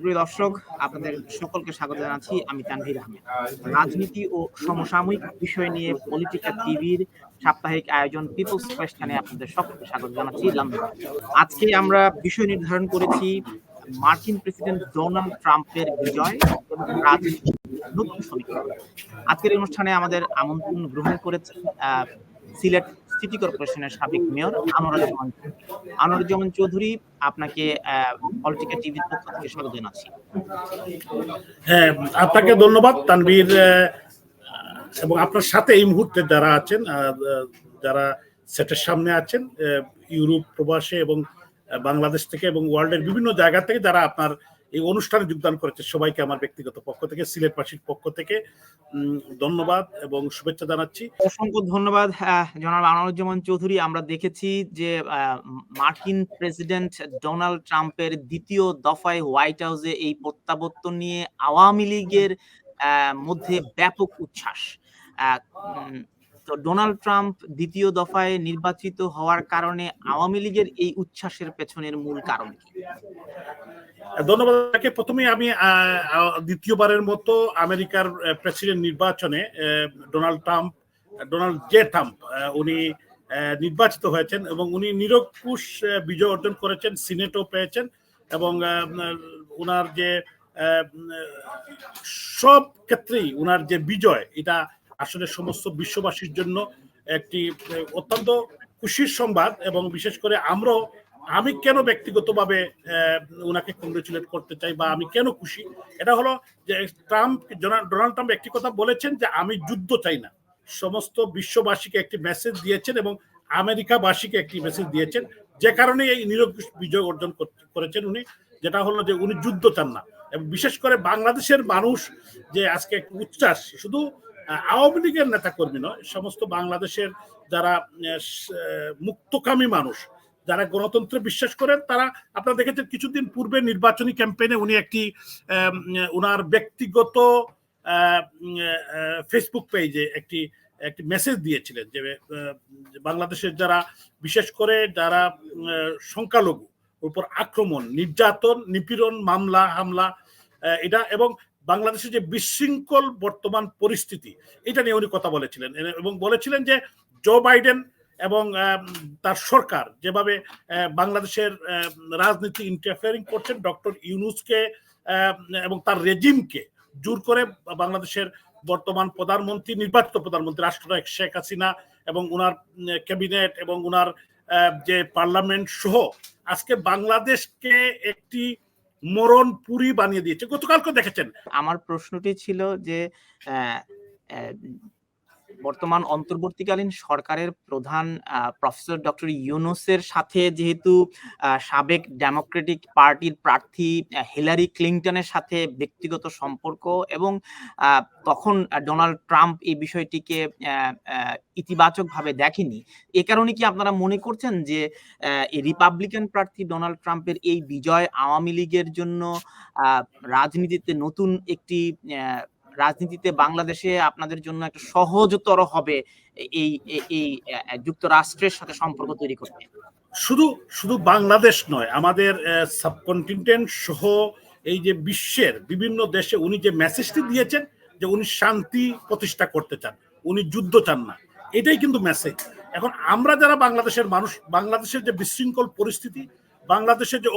সুপ্রিয় দর্শক, আপনাদের সকলকে স্বাগত জানাচ্ছি। আমি তানভীর আহমেদ। রাজনীতি ও সমসাময়িক বিষয় নিয়ে পলিটিকা টিভির সাপ্তাহিক আয়োজন পিপলস কোয়েশ্চনে আপনাদের সকলকে স্বাগত জানাচ্ছি লন্ডন থেকে। আজকে আমরা বিষয় নির্ধারণ করেছি মার্কিন প্রেসিডেন্ট ডোনাল্ড ট্রাম্পের বিজয় এবং রাজনীতির নতুন সমীকরণ। আজকের এই অনুষ্ঠানে আমাদের আমন্ত্রণ গ্রহণ করেছেন সিলেট সিটি কর্পোরেশনের সাবেক মেয়র আনোয়ারুজ্জামান চৌধুরী। আনোয়ারুজ্জামান চৌধুরী, আপনাকে পলিটিকা টিভির পক্ষ থেকে স্বাগত জানাচ্ছি। হ্যাঁ, আপনাকে ধন্যবাদ তানভীর, এবং আপনার সাথে এই মুহূর্তে যারা আছেন, যারা সেটের সামনে আছেন ইউরোপ প্রবাসে এবং বাংলাদেশ থেকে এবং ওয়ার্ল্ডের বিভিন্ন জায়গা থেকে যারা আপনার এই অনুষ্ঠানে যোগদান করেছে, সবাইকে আমার ব্যক্তিগত পক্ষ থেকে, সিলেটবাসীর পক্ষ থেকে ধন্যবাদ এবং শুভেচ্ছা জানাচ্ছি। অসংখ্য ধন্যবাদ জনাব আনোয়ারুজ্জামান চৌধুরী। আমরা দেখেছি যে মার্কিন প্রেসিডেন্ট ডোনাল্ড ট্রাম্পের দ্বিতীয় দফায় হোয়াইট হাউসে এই প্রত্যাবর্তন নিয়ে আওয়ামী লীগের মধ্যে ব্যাপক উচ্ছ্বাস। তো ডোনাল্ড ট্রাম্প দ্বিতীয় দফায় নির্বাচিত হওয়ার কারণে আওয়ামী লীগের এই উচ্ছ্বাসের পেছনের মূল কারণ কি? ধন্যবাদ। প্রথমে আমি দ্বিতীয়বারের মতো আমেরিকার প্রেসিডেন্ট নির্বাচনে ডোনাল্ড জে ট্রাম্প উনি নির্বাচিত হয়েছেন এবং উনি নিরঙ্কুশ বিজয় অর্জন করেছেন, সিনেটও পেয়েছেন এবং উনার যে সব ক্ষেত্রেই উনার যে বিজয়, এটা আসলে সমস্ত বিশ্ববাসীর জন্য একটি অত্যন্ত খুশির সংবাদ। এবং বিশেষ করে আমি কেন ব্যক্তিগতভাবে উনাকে কংগ্রেচুলেট করতে চাই বা আমি কেন খুশি, এটা হলো যে ডোনাল্ড ট্রাম্প একটি কথা বলেছেন যে আমি যুদ্ধ চাই না। সমস্ত বিশ্ববাসীকে একটি মেসেজ দিয়েছেন এবং আমেরিকাবাসীকে একটি মেসেজ দিয়েছেন, যে কারণে এই নিরঙ্কুশ বিজয় অর্জন করেছেন উনি, যেটা হলো যে উনি যুদ্ধ চান না। এবং বিশেষ করে বাংলাদেশের মানুষ যে আজকে একটু উচ্ছ্বাস, শুধু আওয়ামী লীগের নেতাকর্মী নয়, সমস্ত বাংলাদেশের যারা মুক্তকামী মানুষ, যারা গণতন্ত্রে বিশ্বাস করেন, তারা আপনারা দেখেছেন কিছুদিন পূর্বে নির্বাচনী ক্যাম্পেইনে উনি একটি উনার ব্যক্তিগত ফেসবুক পেজে একটি মেসেজ দিয়েছিলেন যে বাংলাদেশের যারা বিশেষ করে যারা সংখ্যালঘু উপর আক্রমণ, নির্যাতন, নিপীড়ন, মামলা হামলা, এটা এবং বাংলাদেশের যে বিশৃঙ্খল বর্তমান পরিস্থিতি, এটা নিয়ে উনি কথা বলেছিলেন এবং বলেছিলেন যে জো বাইডেন এবং তার সরকার যেভাবে বাংলাদেশের রাজনীতি ইন্টারফেয়ারিং করছেন, ডক্টর ইউনূসকে এবং তার রেজিমকে জোর করে বাংলাদেশের বর্তমান প্রধানমন্ত্রী, নির্বাচিত প্রধানমন্ত্রী রাষ্ট্রনায়ক শেখ হাসিনা এবং উনার ক্যাবিনেট এবং উনার যে পার্লামেন্ট সহ আজকে বাংলাদেশকে একটি মরণপুরী বানিয়ে দিয়েছে। গতকালকে দেখেছেন। আমার প্রশ্নটি ছিল যে বর্তমান অন্তর্বর্তীকালীন সরকারের প্রধান প্রফেসর ডক্টর ইউনূসের সাথে যেহেতু সাবেক ডেমোক্রেটিক পার্টির প্রার্থী হিলারি ক্লিনটনের সাথে ব্যক্তিগত সম্পর্ক, এবং তখন ডোনাল্ড ট্রাম্প এই বিষয়টিকে ইতিবাচকভাবে দেখেনি, এ কারণে কি আপনারা মনে করছেন যে এই রিপাবলিকান প্রার্থী ডোনাল্ড ট্রাম্পের এই বিজয় আওয়ামী লীগের জন্য রাজনীতিতে নতুন একটি রাজনীতিতে বাংলাদেশে আপনাদের জন্য একটা সহজতর হবে এই যুক্তরাষ্ট্রের সাথে সম্পর্ক তৈরি করতে? শুধু বাংলাদেশ নয়, আমাদের সাবকন্টিনেন্ট সহ এই যে বিশ্বের বিভিন্ন দেশে উনি যে মেসেজটি দিয়েছেন যে উনি শান্তি প্রতিষ্ঠা করতে চান, উনি যুদ্ধ চান না, এটাই কিন্তু মেসেজ। এখন আমরা যারা বাংলাদেশের মানুষ, বাংলাদেশের যে বিশৃঙ্খল পরিস্থিতি, বাংলাদেশের যে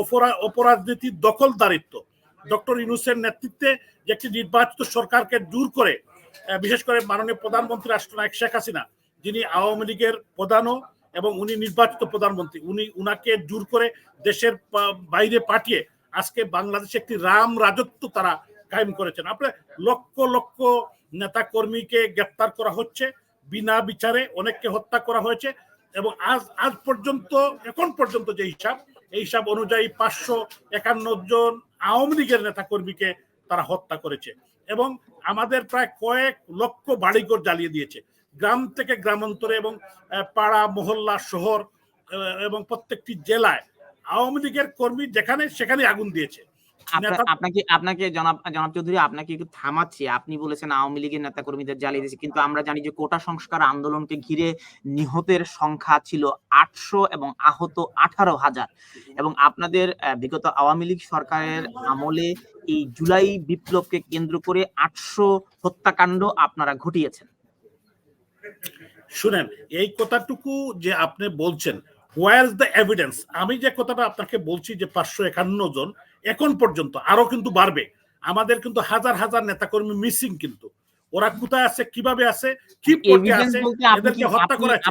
অপরাজনীতি, দখলদারিত্ব, ডক্টর ইউনূসের নেতৃত্বে যে একটি নির্বাচিত সরকারকে দূর করে, বিশেষ করে মাননীয় প্রধানমন্ত্রী রাষ্ট্রনায়ক শেখ হাসিনা, যিনি আওয়ামী লীগের প্রধানও এবং উনি নির্বাচিত প্রধানমন্ত্রী, উনাকে জোর করে দেশের বাইরে পাঠিয়ে আজকে বাংলাদেশে একটি রাম রাজত্ব তারা কায়েম করেছেন। আপনার লক্ষ লক্ষ নেতা কর্মীকে গ্রেফতার করা হচ্ছে বিনা বিচারে, অনেককে হত্যা করা হয়েছে এবং আজ পর্যন্ত, এখন পর্যন্ত যে এই হিসাব অনুযায়ী 551 জন আওয়ামী লীগের নেতা কর্মীকে তারা হত্যা করেছে এবং আমাদের প্রায় কয়েক লক্ষ বাড়িঘর জ্বালিয়ে দিয়েছে, গ্রাম থেকে গ্রামান্তরে এবং পাড়া মহল্লা শহর এবং প্রত্যেকটি জেলায় আওয়ামী লীগের কর্মী যেখানে সেখানে আগুন দিয়েছে। নেতা। আপনাকে আপনাকে জনাব জনাব চৌধুরী, আপনাকে একটু থামাচ্ছি। আপনি বলেছেন আওয়ামী লীগের নেতাকর্মীদের জ্বালিয়ে দিয়েছে, কিন্তু আমরা জানি যে কোটা সংস্কার আন্দোলনকে ঘিরে নিহতের সংখ্যা ছিল 800 এবং আহত 18,000, এবং আপনাদের বিগত আওয়ামী লীগ সরকারের আমলে এই জুলাই বিপ্লবকে কেন্দ্র করে 800 হত্যাকাণ্ড আপনারা ঘটিয়েছেন। শুনেন, এই কথাটুকু যে আপনি বলছেন, হোয়ার ইজ দ্য এভিডেন্স? আমি যে কথাটা আপনাকে বলছি যে 551 জন এখন পর্যন্ত, আরো কিন্তু বাড়বে। আমাদের কিন্তু হাজার হাজার নেতাকর্মী মিসিং, কিন্তু ওরা কোথায় আছে, কিভাবে আছে, কি পড়তে এভিডেন্স আছে, বলতে এদেরকে হত্যা করা হয়েছে।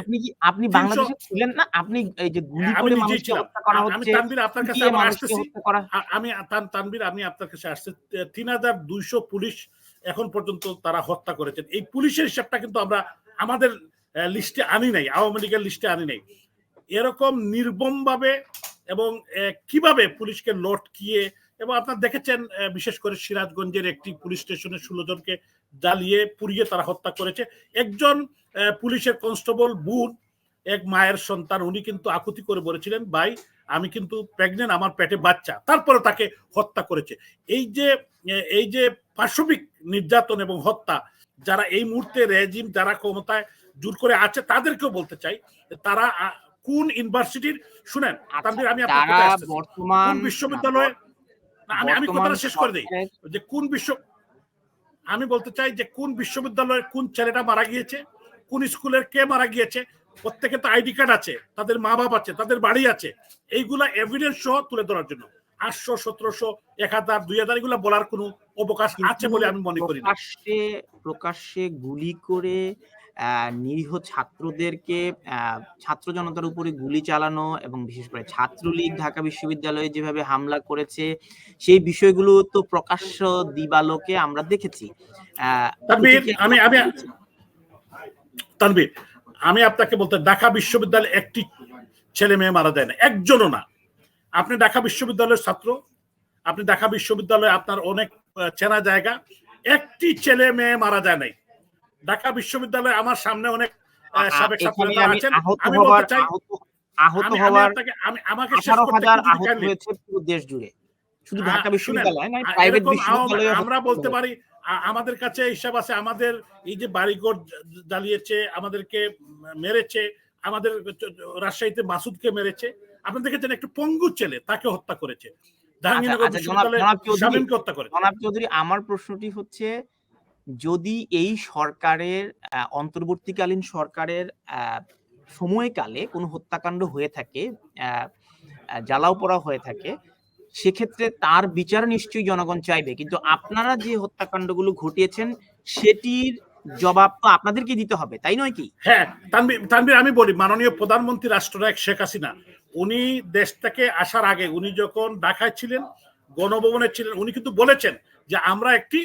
আপনি 300 বাংলাদেশে ছিলেন না? আপনি এই যে গুলি আমি করে নিজেই মানুষকে ছিলাম। হত্যা করা আমি হচ্ছে, তানভীর আপনার কাছে পিটিয়ে আবার মানুষকে আসতেছি। হত্যা করা। আমি তানভীর আমি আপনার কাছে আসছে, 3200 পুলিশ এখন পর্যন্ত তারা হত্যা করেছেন। এই পুলিশের হিসাবটা কিন্তু আমরা আমাদের লিস্টে আনি নাই, আওয়ামী লীগের লিস্টে আনি নাই। এরকম নির্মম ভাবে এবং কিভাবে পুলিশকে লটকিয়ে, এবং আপনারা দেখেছেন বিশেষ করে সিরাজগঞ্জের একটি পুলিশ স্টেশনে 16 জনকে জ্বালিয়ে পুড়িয়ে তারা হত্যা করেছে। একজন পুলিশের কনস্টেবল বোন, এক মায়ের সন্তান, উনি কিন্তু আকুতি করে বলেছিলেন, ভাই আমি কিন্তু প্রেগনেন্ট, আমার পেটে বাচ্চা, তারপরে তাকে হত্যা করেছে। এই যে পাশবিক নির্যাতন এবং হত্যা, যারা এই মুহূর্তে রেজিম, যারা ক্ষমতায় জোর করে আছে, তাদেরকেও বলতে চাই, তারা কোন ইউনিভার্সিটির, শুনেন তানভীর, আমি আপনার তারা কথায় আসতেছি, বর্তমান কোন বিশ্ববিদ্যালয়ে, আমি বর্তমান কথাটা শেষ করে দিই, যে আমি বলতে চাই যে কোন বিশ্ববিদ্যালয়ের কোন ছেলেটা মারা গিয়েছে, কোন স্কুলের কে মারা গিয়েছে, প্রত্যেকে তো আইডি কার্ড আছে, তাদের মা বাপ আছে, তাদের বাড়ি আছে, এইগুলা এভিডেন্স সহ তুলে ধরার জন্য 800, 1700, 1000, 2000 এগুলা বলার কোনো অবকাশ আছে বলে আমি মনে করি না। প্রকাশ্যে গুলি করে নিরীহ ছাত্রদেরকে, ছাত্র জনতার উপরে গুলি চালানো, এবং বিশেষ করে ছাত্রলীগ ঢাকা বিশ্ববিদ্যালয়ে যেভাবে হামলা করেছে, সেই বিষয়গুলো তো প্রকাশ্য দিবালোকে আমরা দেখেছি। তানভীর, তানভীর, আমি আপনাকে বলতে, ঢাকা বিশ্ববিদ্যালয়ে একটি ছেলে মেয়ে মারা যায় না, একজনও না। আপনি ঢাকা বিশ্ববিদ্যালয়ের ছাত্র, আপনি ঢাকা বিশ্ববিদ্যালয়ে আপনার অনেক চেনা জায়গা, একটি ছেলে মেয়ে মারা যায় নাই ঢাকা বিশ্ববিদ্যালয়ে। আমার সামনে অনেক সাবেক ছাত্র আছেন, আমি বলতে চাই, আহত হওয়ার আমাকে শেষ করতে 18,000 আহত হয়েছে পুরো দেশ জুড়ে, শুধু ঢাকা বিশ্ববিদ্যালয় নয়, প্রাইভেট বিশ্ববিদ্যালয়ে আমরা বলতে পারি। আমাদের কাছে হিসাব আছে, আমাদের এই যে বাড়িঘর জ্বালিয়েছে, আমাদেরকে মেরেছে, আমাদের রাজশাহীতে মাসুদকে মেরেছে, আপনি দেখেছেন একটু পঙ্গু ছেলে, তাকে হত্যা করেছে। জাহাঙ্গীরনগর বিশ্ববিদ্যালয়ে শামীমকে হত্যা করেছে। জনাব চৌধুরী, আমার প্রশ্নটি হচ্ছে, যদি এই সরকারের অন্তর্বর্তীকালীন সরকারের সময়কালে কোনো হত্যাকাণ্ড হয়ে থাকে, জ্বালাও পোড়া হয়ে থাকে, সেক্ষেত্রে তার বিচার নিশ্চয়ই জনগণ চাইবে, কিন্তু আপনারা যে হত্যাকাণ্ডগুলো ঘটিয়েছেন সেটির জবাব তো আপনাদেরকে দিতে হবে, তাই নয় কি? হ্যাঁ, তানভীর, আমি বলি, মাননীয় প্রধানমন্ত্রী রাষ্ট্রনায়ক শেখ হাসিনা, উনি দেশ থেকে আসার আগে, উনি যখন ঢাকায় ছিলেন, গণভবনে ছিলেন, উনি কিন্তু বলেছেন যে আমরা একটি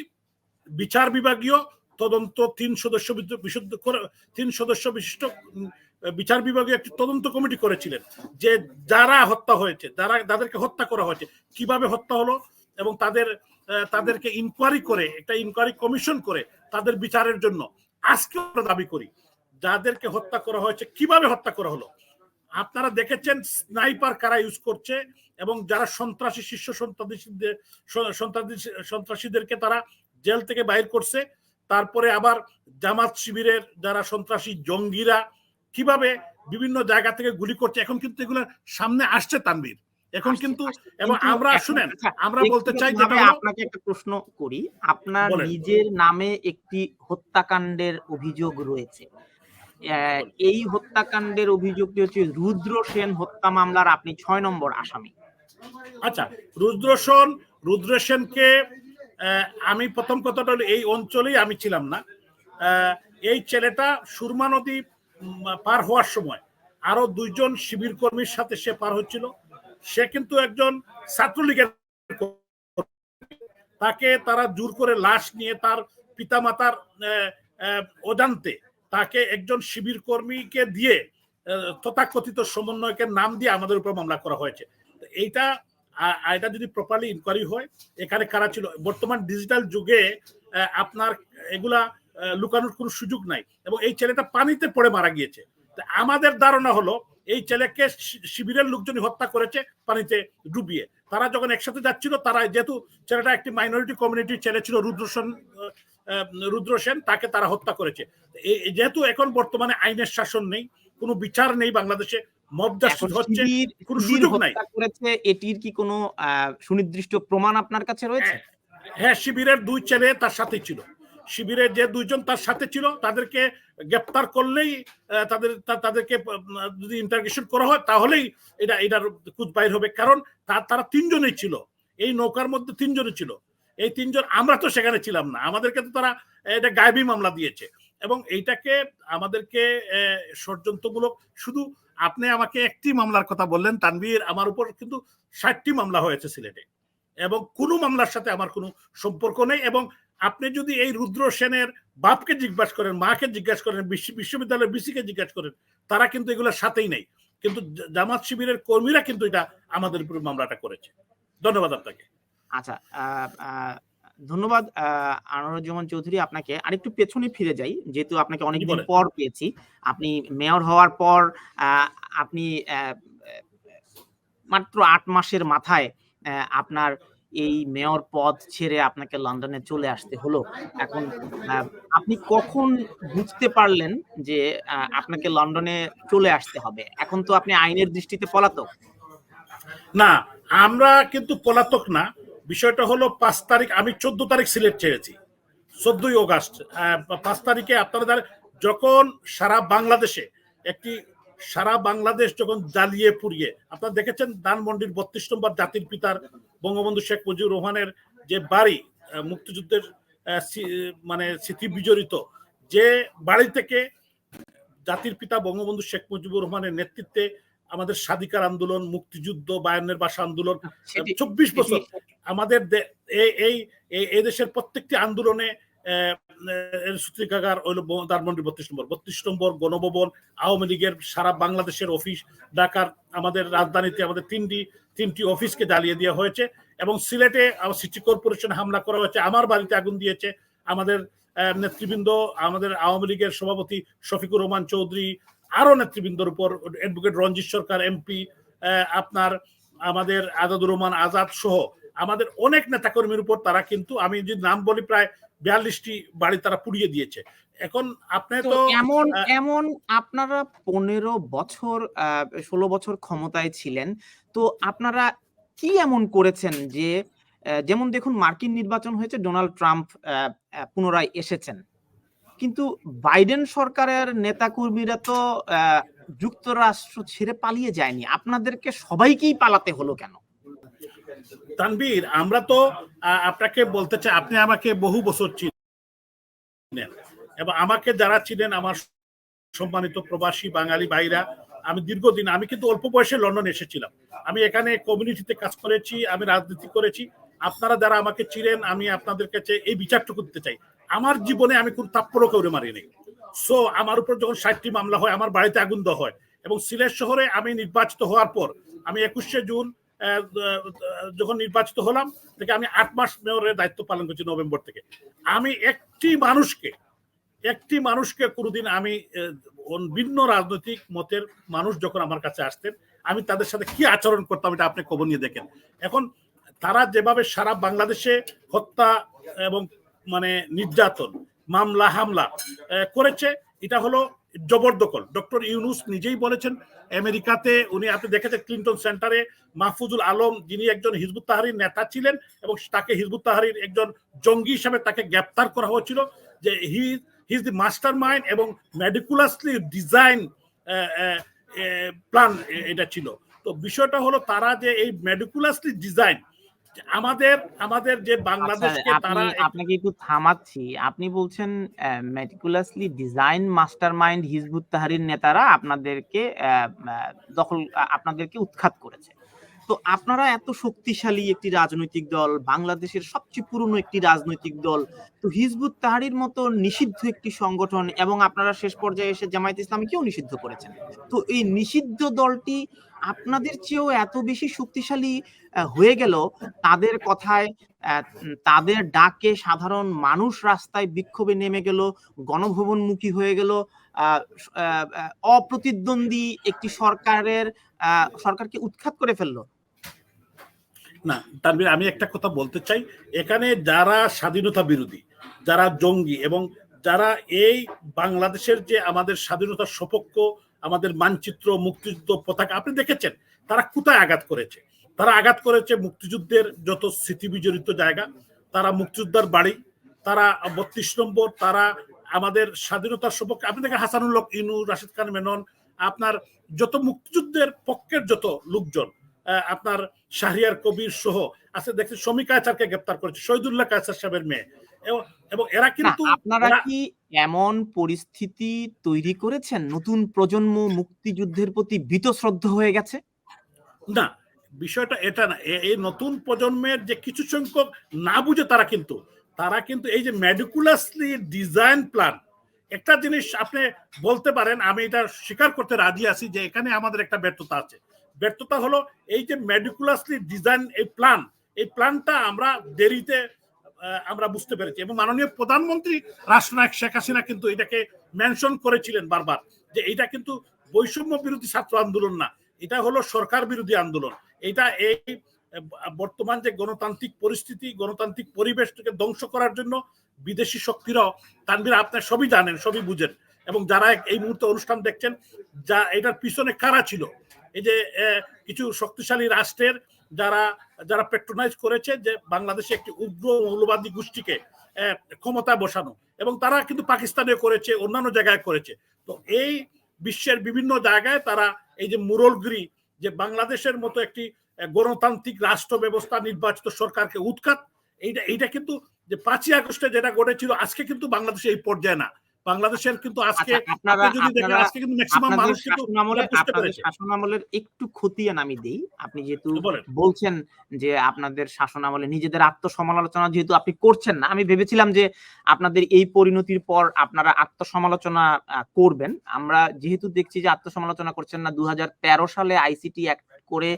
বিচার বিভাগীয় তদন্ত 3 সদস্য বিশিষ্ট বিচার বিভাগীয় একটি তদন্ত কমিটি করেছিলেন, যে যারা হত্যা হয়েছে, যাদেরকে হত্যা করা হয়েছে, কিভাবে হত্যা হলো, এবং তাদেরকে ইনকোয়ারি করে, একটা ইনকোয়ারি কমিশন করে তাদের বিচারের জন্য আজকে আমরা দাবি করি, যাদেরকে হত্যা করা হয়েছে কিভাবে হত্যা করা হলো। আপনারা দেখেছেন স্নাইপার কারা ইউজ করছে, এবং যারা সন্ত্রাসী, শীর্ষ সন্ত্রাসীদেরকে তারা জেল থেকে বাইর করছে, তারপরে আবার জামাত শিবিরের যারা সন্ত্রাসী জঙ্গিরা কিভাবে বিভিন্ন জায়গা থেকে গুলি করছে, এখন কিন্তু এগুলো সামনে আসছে তানভীর, এখন কিন্তু। এবং আমরা, শুনেন, আমরা বলতে চাই, যেটা হলো, আপনাকে একটা প্রশ্ন করি, আপনার নিজের নামে একটি হত্যাকাণ্ডের অভিযোগ রয়েছে, এই হত্যাকাণ্ডের অভিযোগটি হচ্ছে রুদ্র সেন হত্যা মামলার আপনি 6 নম্বর আসামি। আচ্ছা, রুদ্র সেনকে আমি প্রথম কথাটা হলো, এই অঞ্চলেই আমি ছিলাম না। এই ছেলেটা সুরমা নদী পার হওয়ার সময় আরো 2 জন শিবির কর্মীর সাথে সে পার হচ্ছিল। সে কিন্তু একজন ছাত্রলীগের, তাকে তারা জোর করে লাশ নিয়ে তার পিতামাতার অজান্তে তাকে একজন শিবির কর্মীকে দিয়ে, তথাকথিত সমন্বয়কের নাম দিয়ে আমাদের উপর মামলা করা হয়েছে। এটা যদি প্রপারলি ইনকোয়ারি হয়, এখানে কারা ছিল, বর্তমান ডিজিটাল যুগে আপনার এগুলা লুকানোর কোনো সুযোগ নাই, এবং এই ছেলেটা পানিতে পড়ে মারা গিয়েছে। আমাদের ধারণা হলো এই ছেলেকে শিবিরের লোকজনই হত্যা করেছে পানিতে ডুবিয়ে। তারা যখন একসাথে যাচ্ছিল, তারা যেহেতু ছেলেটা একটি মাইনরিটি কমিউনিটির ছেলে ছিল, রুদ্র সেন, তাকে তারা হত্যা করেছে। যেহেতু এখন বর্তমানে আইনের শাসন নেই, কোনো বিচার নেই বাংলাদেশে, মব জাস্টিস হচ্ছে, কোনো সুযোগ নাই। করেছে এটির কি কোনো সুনির্দিষ্ট প্রমাণ আপনার কাছে রয়েছে? হ্যাঁ, শিবিরের 2 ছেলে তার সাথে ছিল। শিবিরের যে 2 জন তার সাথে ছিল, তাদেরকে গ্রেপ্তার করলেই তাদেরকে যদি ইন্টারোগেশন করা হয় তাহলেই এটার খুঁজ বাইর হবে। কারণ তারা 3 জনই ছিল, এই নৌকার মধ্যে 3 জনই ছিল। এই 3 জন, আমরা তো সেখানে ছিলাম না, আমাদেরকে তো তারা এটা গায়েবী মামলা দিয়েছে। এবং এইটাকে আমাদেরকে ষড়যন্ত্রমূলক, শুধু আপনি আমাকে একটি মামলার কথা বললেন তানভীর, আমার উপর কিন্তু 60টি মামলা হয়েছে সিলেটে, এবং কোনো মামলার সাথে আমার কোনো সম্পর্ক নেই। এবং আপনি যদি এই রুদ্র সেনের বাপকে জিজ্ঞাসা করেন, মাকে জিজ্ঞাসা করেন, বিশ্ববিদ্যালয়ের বিসিকে জিজ্ঞাসা করেন, তারা কিন্তু এগুলোর সাথেই নেই। কিন্তু জামাত শিবিরের কর্মীরা কিন্তু এটা আমাদের উপর মামলাটা করেছে। ধন্যবাদ আপনাকে। আচ্ছা, ধন্যবাদ আনোয়ারুজ্জামান চৌধুরী। আপনাকে আরেকটু পেছনে ফিরে যাই, যেহেতু আপনাকে অনেকদিন পর পেয়েছি। আপনি মেয়র হওয়ার পর আপনি মাত্র 8 মাসের মাথায় আপনার এই মেয়র পদ ছেড়ে আপনাকে লন্ডনে চলে আসতে হলো। এখন আপনি কখন বুঝতে পারলেন যে আপনাকে লন্ডনে চলে আসতে হবে? এখন তো আপনি আইনের দৃষ্টিতে পলাতক। না, আমরা কিন্তু পলাতক না। বিষয়টা হলো 5 তারিখ, আমি 14 তারিখ সিলেট ছেড়েছি, 14ই অগাস্ট। 5 তারিখে আপনারা যখন সারা বাংলাদেশ যখন জ্বালিয়ে পুড়িয়ে, আপনারা দেখেছেন ধানমন্ডির 32 নম্বর জাতির পিতার বঙ্গবন্ধু শেখ মুজিবুর রহমানের যে বাড়ি, মুক্তিযুদ্ধের মানে স্মৃতি বিজড়িত যে বাড়ি থেকে জাতির পিতা বঙ্গবন্ধু শেখ মুজিবুর রহমানের নেতৃত্বে আমাদের স্বাধিকার আন্দোলন, মুক্তিযুদ্ধ, 52 ভাষা আন্দোলন, 24 বছর আমাদের এই দেশের প্রত্যেকটি আন্দোলনে সূত্রিকাগার হইল ধানমন্ডি 32 নম্বর গণভবন, আওয়ামী লীগের সারা বাংলাদেশের অফিস, ঢাকার আমাদের রাজধানীতে আমাদের তিনটি অফিসকে জ্বালিয়ে দেওয়া হয়েছে। এবং সিলেটে সিটি কর্পোরেশন হামলা করা হয়েছে, আমার বাড়িতে আগুন দিয়েছে আমাদের নেতৃবৃন্দ, আমাদের আওয়ামী লীগের সভাপতি শফিকুর রহমান চৌধুরী, আরো নেতৃবৃন্দর উপর, অ্যাডভোকেট রঞ্জিত সরকার এমপি, আপনার আমাদের আজাদুর রহমান আজাদ সহ আমাদের অনেক নেতাকর্মীর উপর তারা কিন্তু, আমি যদি নাম বলি, প্রায় 42টি বাড়ি তারা পুড়িয়ে দিয়েছে। এখন আপনি তো এমন আপনারা 15 বছর 16 বছর ক্ষমতায় ছিলেন, তো আপনারা কি এমন করেছেন যে, যেমন দেখুন মার্কিন নির্বাচন হয়েছে, ডোনাল্ড ট্রাম্প পুনরায় এসেছেন, কিন্তু বাইডেন সরকারের নেতাকর্মীরা তো যুক্তরাষ্ট্র ছেড়ে পালিয়ে যায়নি, আপনাদেরকে সবাইকেই পালাতে হলো কেন? তানভীর, আমরা তো আপনাকে বলতে চাই, আপনি আমাকে বহু বছর চিনেন, এবং আমাকে যারা চিনেন, আমার সম্মানিত প্রবাসী বাঙালি ভাইরা, আমি দীর্ঘদিন, আমি কিন্তু অল্প বয়সে লন্ডন এসেছিলাম, আমি এখানে কমিউনিটিতে কাজ করেছি, আমি রাজনীতি করেছি। আপনারা যারা আমাকে চিনেন, আমি আপনাদের কাছে এই বিচারটুকু করতে চাই, আমার জীবনে আমি কোন থাপ্পড়ও করে মারি নাই। সো আমার উপর যখন 60টি মামলা হয়, আমার বাড়িতে আগুন দেওয়া হয়, এবং সিলেট শহরে আমি নির্বাচিত হওয়ার পর, আমি 21শে জুন যখন নির্বাচিত হলাম থেকে আমি 8 মাস মেয়রের দায়িত্ব পালন করছি নভেম্বর থেকে। আমি একটি মানুষকে কোনোদিন, আমি ভিন্ন রাজনৈতিক মতের মানুষ যখন আমার কাছে আসতেন, আমি তাদের সাথে কি আচরণ করতাম এটা আপনি খবর নিয়ে দেখেন। এখন তারা যেভাবে সারা বাংলাদেশে হত্যা এবং মানে নির্যাতন, মামলা হামলা করেছে, এটা হলো জবরদখল। ডক্টর ইউনূস নিজেই বলেছেন, আমেরিকাতে উনি, আপনি দেখেছেন ক্লিন্টন সেন্টারে মাহফুজুল আলম, যিনি একজন হিজবুত তাহরীর নেতা ছিলেন, এবং তাকে হিজবুত তাহরীর একজন জঙ্গি হিসাবে তাকে গ্রেপ্তার করা হয়েছিল, যে he is the master mind, এবং মেডিকুলাসলি ডিজাইন প্ল্যান এটা ছিল। তো বিষয়টা হলো, তারা যে এই মেডিকুলাসলি ডিজাইন আমাদের যে বাংলাদেশকে, তারা, আপনাকে একটু থামাচ্ছি, আপনি বলছেন meticulously design mastermind Hizbut Tahrir নেতারা আপনাদেরকে উৎখাত করেছে। তো আপনারা এত শক্তিশালী একটি রাজনৈতিক দল, বাংলাদেশের সবচেয়ে পুরনো একটি রাজনৈতিক দল, তো হিজবুত তাহরীর মতো নিষিদ্ধ একটি সংগঠন, এবং আপনারা শেষ পর্যায়ে এসে জামায়াত ইসলামীকেও নিষিদ্ধ করেছেন, তো এই নিষিদ্ধ দলটি আপনাদের চেয়েও এত বেশি শক্তিশালী হয়ে গেল, তাদের কথায়, তাদের ডাকে সাধারণ মানুষ রাস্তায় বিক্ষোভে নেমে গেল, গণভবনমুখী হয়ে গেল, আহ, অপ্রতিদ্বন্দ্বী একটি সরকারকে উৎখাত করে ফেললো? না তানভীর, আমি একটা কথা বলতে চাই, এখানে যারা স্বাধীনতা বিরোধী, যারা জঙ্গি এবং যারা এই বাংলাদেশের যে আমাদের স্বাধীনতার সপক্ষ, আমাদের মানচিত্র, মুক্তিযুদ্ধ পতাকা আপনি দেখেছেন, তারা কোথায় আঘাত করেছে? তারা আঘাত করেছে মুক্তিযুদ্ধের যত স্মৃতি বিজড়িত জায়গা, তারা মুক্তিযোদ্ধার বাড়ি, তারা ৩২ নম্বর, তারা আমাদের স্বাধীনতার সপক্ষে। আপনি দেখেন হাসানুল হক ইনু, রাশিদ খান মেনন, আপনার যত মুক্তিযুদ্ধের পক্ষের যত লোকজন, আপনার শাহরিয়ার কবির সহ আছে, দেখছি শমী কায়সারকে গ্রেপ্তার করেছে, শহীদুল্লাহ কায়সার সাহেবের মেয়ে। এবং এরা কিন্তু আপনারা কি এমন পরিস্থিতি তৈরি করেছেন নতুন প্রজন্ম মুক্তিযুদ্ধের প্রতি বীতশ্রদ্ধ হয়ে গেছে? না, বিষয়টা এটা না। এই নতুন প্রজন্মের যে কিছু সংখ্যক না বুঝে তারা কিন্তু এই যে মেডিকুলাসলি ডিজাইন প্ল্যান, একটা জিনিস আপনি বলতে পারেন, আমি এটা স্বীকার করতে রাজি আছি যে এখানে আমাদের একটা ব্যর্থতা আছে। ব্যর্থতা হলো এই যে মেডিকুলাসলি ডিজাইন এই প্ল্যানটা আমরা দেরিতে আমরা বুঝতে পেরেছি। এবং মাননীয় প্রধানমন্ত্রী রাষ্ট্রনায়ক শেখ হাসিনা কিন্তু এটাকে মেনশন করেছিলেন বারবার, যে এটা কিন্তু বৈষম্য বিরোধী ছাত্র আন্দোলন না, এটা হলো সরকার বিরোধী আন্দোলন। এটা এই বর্তমান যে গণতান্ত্রিক পরিস্থিতি, গণতান্ত্রিক পরিবেশটাকে ধ্বংস করার জন্য বিদেশি শক্তিরাও, তানভীর আপনার সবই জানেন, সবই বুঝেন, এবং যারা এই মুহূর্তে অনুষ্ঠান দেখছেন, যা এটার পিছনে কারা ছিল, এই যে কিছু শক্তিশালী রাষ্ট্রের যারা যারা পেট্রোনাইজ করেছে যে বাংলাদেশে একটি উগ্র মৌলবাদী গোষ্ঠীকে ক্ষমতায় বসানো, এবং তারা কিন্তু পাকিস্তানে করেছে, অন্যান্য জায়গায় করেছে। তো এই বিশ্বের বিভিন্ন জায়গায় তারা এই যে মুরলগিরি, যে বাংলাদেশের মতো একটি গণতান্ত্রিক রাষ্ট্র ব্যবস্থা, নির্বাচিত সরকারকে উৎখাত, এইটা কিন্তু যে ৫ই আগস্টে যেটা ঘটেছিল, আজকে কিন্তু বাংলাদেশে এই পর্যায়ে না। বাংলাদেশের কিন্তু আজকে যদি দেখেন, আজকে কিন্তু ম্যাক্সিমাম মানুষ কিন্তু বুঝতে পেরেছে। শাসনামলের একটু খতিয়ান আমি দেই। আপনি যেহেতু বলছেন যে আপনাদের শাসনামলে নিজেদের আত্মসমালোচনা যেহেতু আপনি করছেন না, আমি ভেবেছিলাম যে আপনাদের এই পরিণতির পর আপনারা আত্মসমালোচনা করবেন। আমরা যেহেতু দেখছি যে আত্মসমালোচনা করছেন না, 2013 সালে আইসিটি অ্যাক্ট করে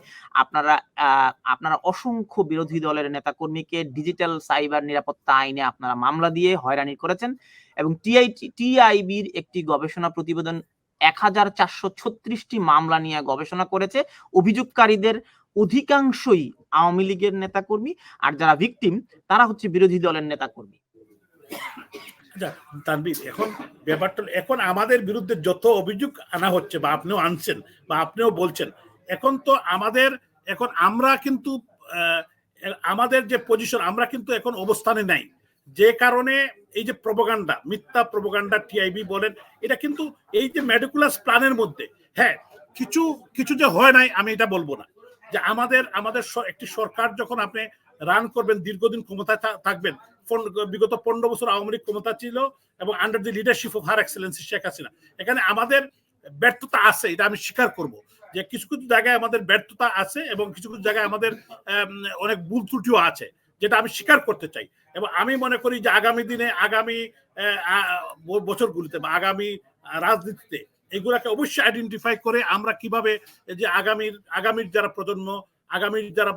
আপনারা অসংখ্য বিরোধী দলের নেতাকর্মীকে ডিজিটাল সাইবার নিরাপত্তা আইনে আপনারা মামলা দিয়ে হয়রানি করেছেন, এবং টিআইবির একটি গবেষণা প্রতিবেদন 1436টি মামলা নিয়ে গবেষণা করেছে। অভিযোগকারীদের অধিকাংশই আওয়ামী লীগের নেতাকর্মী, আর যারা ভিকটিম তারা হচ্ছে বিরোধী দলের নেতাকর্মী। তানভীর, এখন ব্যাপারটা, এখন আমাদের বিরুদ্ধে যত অভিযোগ আনা হচ্ছে, বা আপনিও আনছেন বা আপনিও বলছেন, এখন আমরা কিন্তু আমাদের যে পজিশন, আমরা কিন্তু এখন অবস্থানে নাই, যে কারণে এই যে প্রোপাগান্ডা, মিথ্যা প্রোপাগান্ডা, টিআইবি বলেন, এটা কিন্তু এই যে মেডিকুলাস প্ল্যানের মধ্যে, হ্যাঁ কিছু কিছু যে হয় নাই আমি এটা বলবো না, যে আমাদের একটি সরকার যখন আপনি রান করবেন, দীর্ঘদিন ক্ষমতায় থাকবেন, বিগত 15 বছর আওয়ামী লীগ ক্ষমতা ছিল, এবং under the leadership of her Excellency Sheikh Hasina, এখানে আমাদের ব্যর্থতা আছে, এটা আমি স্বীকার করব, যে কিছু কিছু জায়গায় আমাদের ব্যর্থতা আছে, এবং কিছু কিছু জায়গায় আমাদের অনেক ভুল ত্রুটিও আছে, যেটা আমি স্বীকার করতে চাই। এবং আমি মনে করি যে আগামী দিনে, আগামী বছরগুলিতে বা আগামী রাজনীতিতে এগুলাকে অবশ্যই আইডেন্টিফাই করে আমরা কিভাবে যে আগামীর যারা প্রজন্ম, আগামীর যারা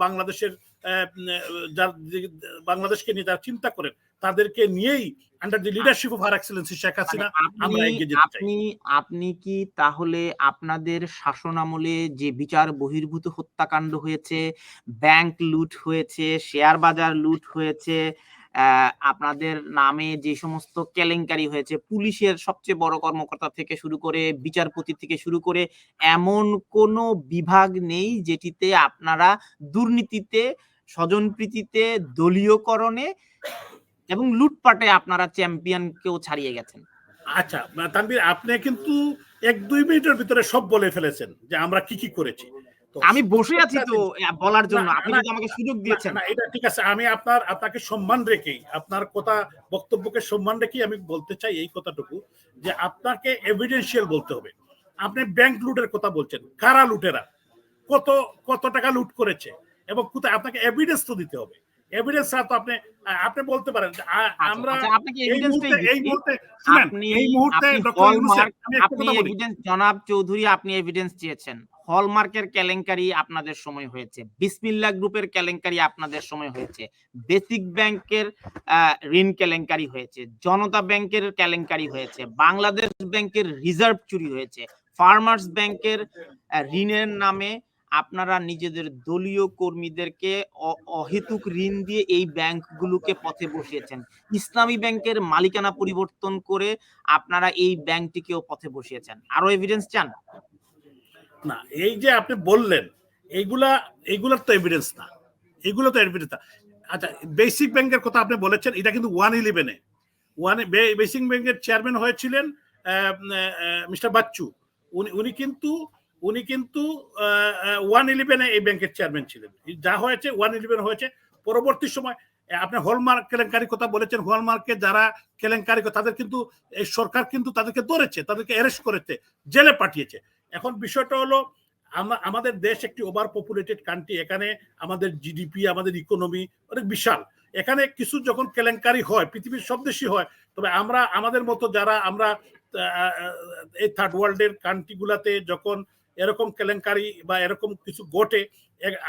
বাংলাদেশকে নিয়ে যারা চিন্তা করেন, তাদেরকে নিয়েই under the leadership of her Excellency Sheikh Hasina আমরা এগিয়ে যেতে চাই। আপনি কি তাহলে আপনাদের শাসনামলে যে বিচার বহির্ভূত হত্যাকাণ্ড হয়েছে, ব্যাংক লুট হয়েছে, শেয়ার বাজার লুট হয়েছে, আপনাদের নামে যে সমস্ত কেলেঙ্কারি হয়েছে, পুলিশের সবচেয়ে বড় কর্মকর্তা থেকে শুরু করে বিচারপতি থেকে শুরু করে, এমন কোন বিভাগ নেই যেটিতে আপনারা দুর্নীতিতে, স্বজনপ্রীতিতে, দলীয়করণে এবং লুটপাটে আপনারা চ্যাম্পিয়নকেও ছাড়িয়ে গেছেন? আচ্ছা তানভীর, আপনি কিন্তু 1-2 মিনিটের ভিতরে সব বলে ফেলেছেন যে আমরা কি কি করেছি। আমি বসে আছি তো বলার জন্য, আপনি যদি আমাকে সুযোগ দিয়েছেন। না, এটা ঠিক আছে, আমি আপনাকে সম্মান রেখেই, আপনার কথা বক্তব্যকে সম্মান রেখেই আমি বলতে চাই এই কথাটুকু, যে আপনাকে এভিডেন্সিয়াল বলতে হবে। আপনি ব্যাংক লুটের কথা বলছেন, কারা লুটেরা, কত টাকা লুট করেছে, এবং কোথায়, আপনাকে এভিডেন্স তো দিতে হবে। এভিডেন্স ছাড়া তো আপনি বলতে পারেন আমরা জনাব চৌধুরী, আপনি এভিডেন্স চেয়েছেন, হলমার্কের কেলেঙ্কারি আপনাদের সময় হয়েছে, বিসমিল্লাহ গ্রুপের কেলেঙ্কারি আপনাদের সময় হয়েছে, বেসিক ব্যাংকের ঋণ কেলেঙ্কারি হয়েছে, জনতা ব্যাংকের কেলেঙ্কারি হয়েছে, বাংলাদেশ ব্যাংকের রিজার্ভ চুরি হয়েছে, ফার্মার্স ব্যাংকের ঋণের নামে আপনারা নিজেদের দলীয় কর্মীদেরকে অহেতুক ঋণ দিয়ে এই ব্যাংকগুলোকে পথে বসিয়েছেন। ইসলামী ব্যাংকের মালিকানা পরিবর্তন করে আপনারা এই ব্যাংকটিকেও পথে বসিয়েছেন। আরো এভিডেন্স চান? না, এই যে আপনি বললেন এইগুলার তো এভিডেন্স না, এগুলো তো এভিডেন্স না। আচ্ছা, বেসিক ব্যাংকের কথা আপনি বলেছেন, এটা কিন্তু 111-এ বেসিক ব্যাংকের চেয়ারম্যান হয়েছিলেন মিস্টার বাচ্চু। উনি কিন্তু 111-এ এই ব্যাংকের চেয়ারম্যান ছিলেন। যা হয়েছে 111 হয়েছে। পরবর্তী সময় আপনি হলমার্ক কেলেঙ্কারির কথা বলেছেন, হলমার্কে যারা কেলেঙ্কারি তাদের কিন্তু এই সরকার কিন্তু তাদেরকে ধরেছে, তাদেরকে অ্যারেস্ট করেছে, জেলে পাঠিয়েছে। এখন বিষয়টা হলো আমাদের দেশ একটি ওভার পপুলেটেড কান্ট্রি, এখানে আমাদের জিডিপি, আমাদের ইকোনমি অনেক বিশাল। এখানে কিছু যখন কেলেঙ্কারি হয়, পৃথিবীর সব দেশই হয়, তবে আমাদের মতো যারা আমরা এই থার্ড ওয়ার্ল্ডের কান্ট্রি গুলাতে যখন এরকম কেলেঙ্কারি বা এরকম কিছু ঘটে,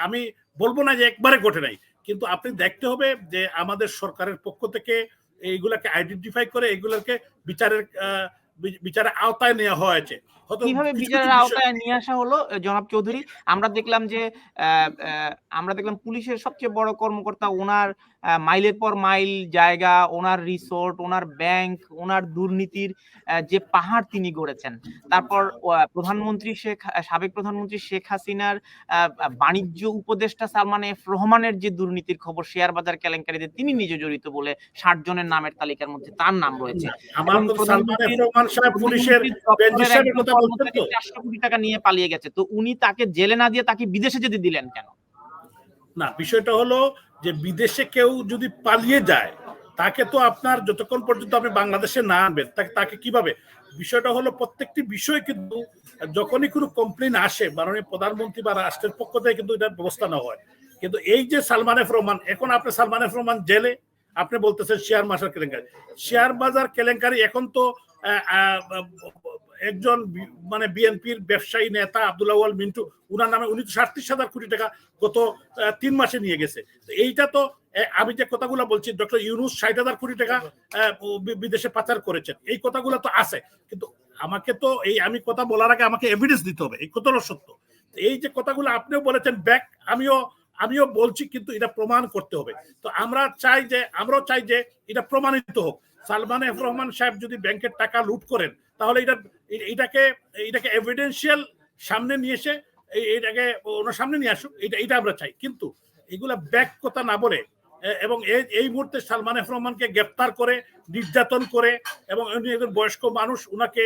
আমি বলবো না যে একবারে ঘটে নাই, কিন্তু আপনি দেখতে হবে যে আমাদের সরকারের পক্ষ থেকে এইগুলাকে আইডেন্টিফাই করে এইগুলোকে বিচারের আওতায় নেওয়া হয়েছে। কিভাবে বিচারের আওতায় নিয়ে আসা হলো জনাব চৌধুরী? আমরা দেখলাম যে পুলিশের সবচেয়ে বড় কর্মকর্তা, ওনার মাইলের পর মাইল জায়গা, ওনার রিসোর্ট, ওনার ব্যাংক, ওনার দুর্নীতির যে পাহাড় তিনি গড়েছেন। তারপর সাবেক প্রধানমন্ত্রী শেখ হাসিনার বাণিজ্য উপদেষ্টা সালমান এফ রহমানের যে দুর্নীতির খবর, শেয়ার বাজার কেলেঙ্কারিতে তিনি নিজে জড়িত বলে 60 জনের নামের তালিকার মধ্যে তার নাম রয়েছে। 400 কোটি টাকা নিয়ে পালিয়ে গেছে, তো উনি তাকে জেলে না দিয়ে তাকে বিদেশে যেতে দিলেন কেন? না, বিষয়টা হলো যে বিদেশে কেউ যদি পালিয়ে যায়, তাকে তো আপনার যতক্ষণ পর্যন্ত আপনি বাংলাদেশে না আনবেন, তাকে কিভাবে? বিষয়টা হলো প্রত্যেকটি বিষয় কিন্তু যখনই কোনো কমপ্লেন আসে মাননীয় প্রধানমন্ত্রী বা রাষ্ট্রের পক্ষ থেকে কিন্তু এটার ব্যবস্থা নেওয়া হয়। কিন্তু এই যে সালমান এফ রহমান, এখন আপনি সালমান এফ রহমান জেলে, আপনি বলতেছেন শেয়ার বাজার কেলেঙ্কারি। শেয়ার বাজার কেলেঙ্কারি এখন তো একজন মানে বিএনপির ব্যবসায়ী নেতা আব্দুল আউয়াল মিন্টু, উনার নামে উনি তো 37,000 কোটি টাকা গত 3 মাসে নিয়ে গেছে। এইটা তো আমি যে কথাগুলো বলছি, ডক্টর ইউনূস 60,000 কোটি টাকা বিদেশে পাচার করেছেন, এই কথাগুলো তো আছে। কিন্তু আমাকে তো আমি কথা বলার আগে আমাকে এভিডেন্স দিতে হবে, এই কথাটা সত্য। এই যে কথাগুলো আপনিও বলেছেন ব্যাক, আমিও বলছি, কিন্তু এটা প্রমাণ করতে হবে। তো আমরাও চাই যে এটা প্রমাণিত হোক। সালমান এফ রহমান সাহেব যদি ব্যাংকের টাকা লুট করেন, তাহলে এটাকে এভিডেন্সিয়াল সামনে নিয়ে এসে এটাকে ওনার সামনে নিয়ে আসুক, এটা আমরা চাই। কিন্তু এগুলা ব্যাক কথা না বলে, এবং এই মুহূর্তে সালমান এফ রহমানকে গ্রেফতার করে নির্যাতন করে, এবং উনি একজন বয়স্ক মানুষ, উনাকে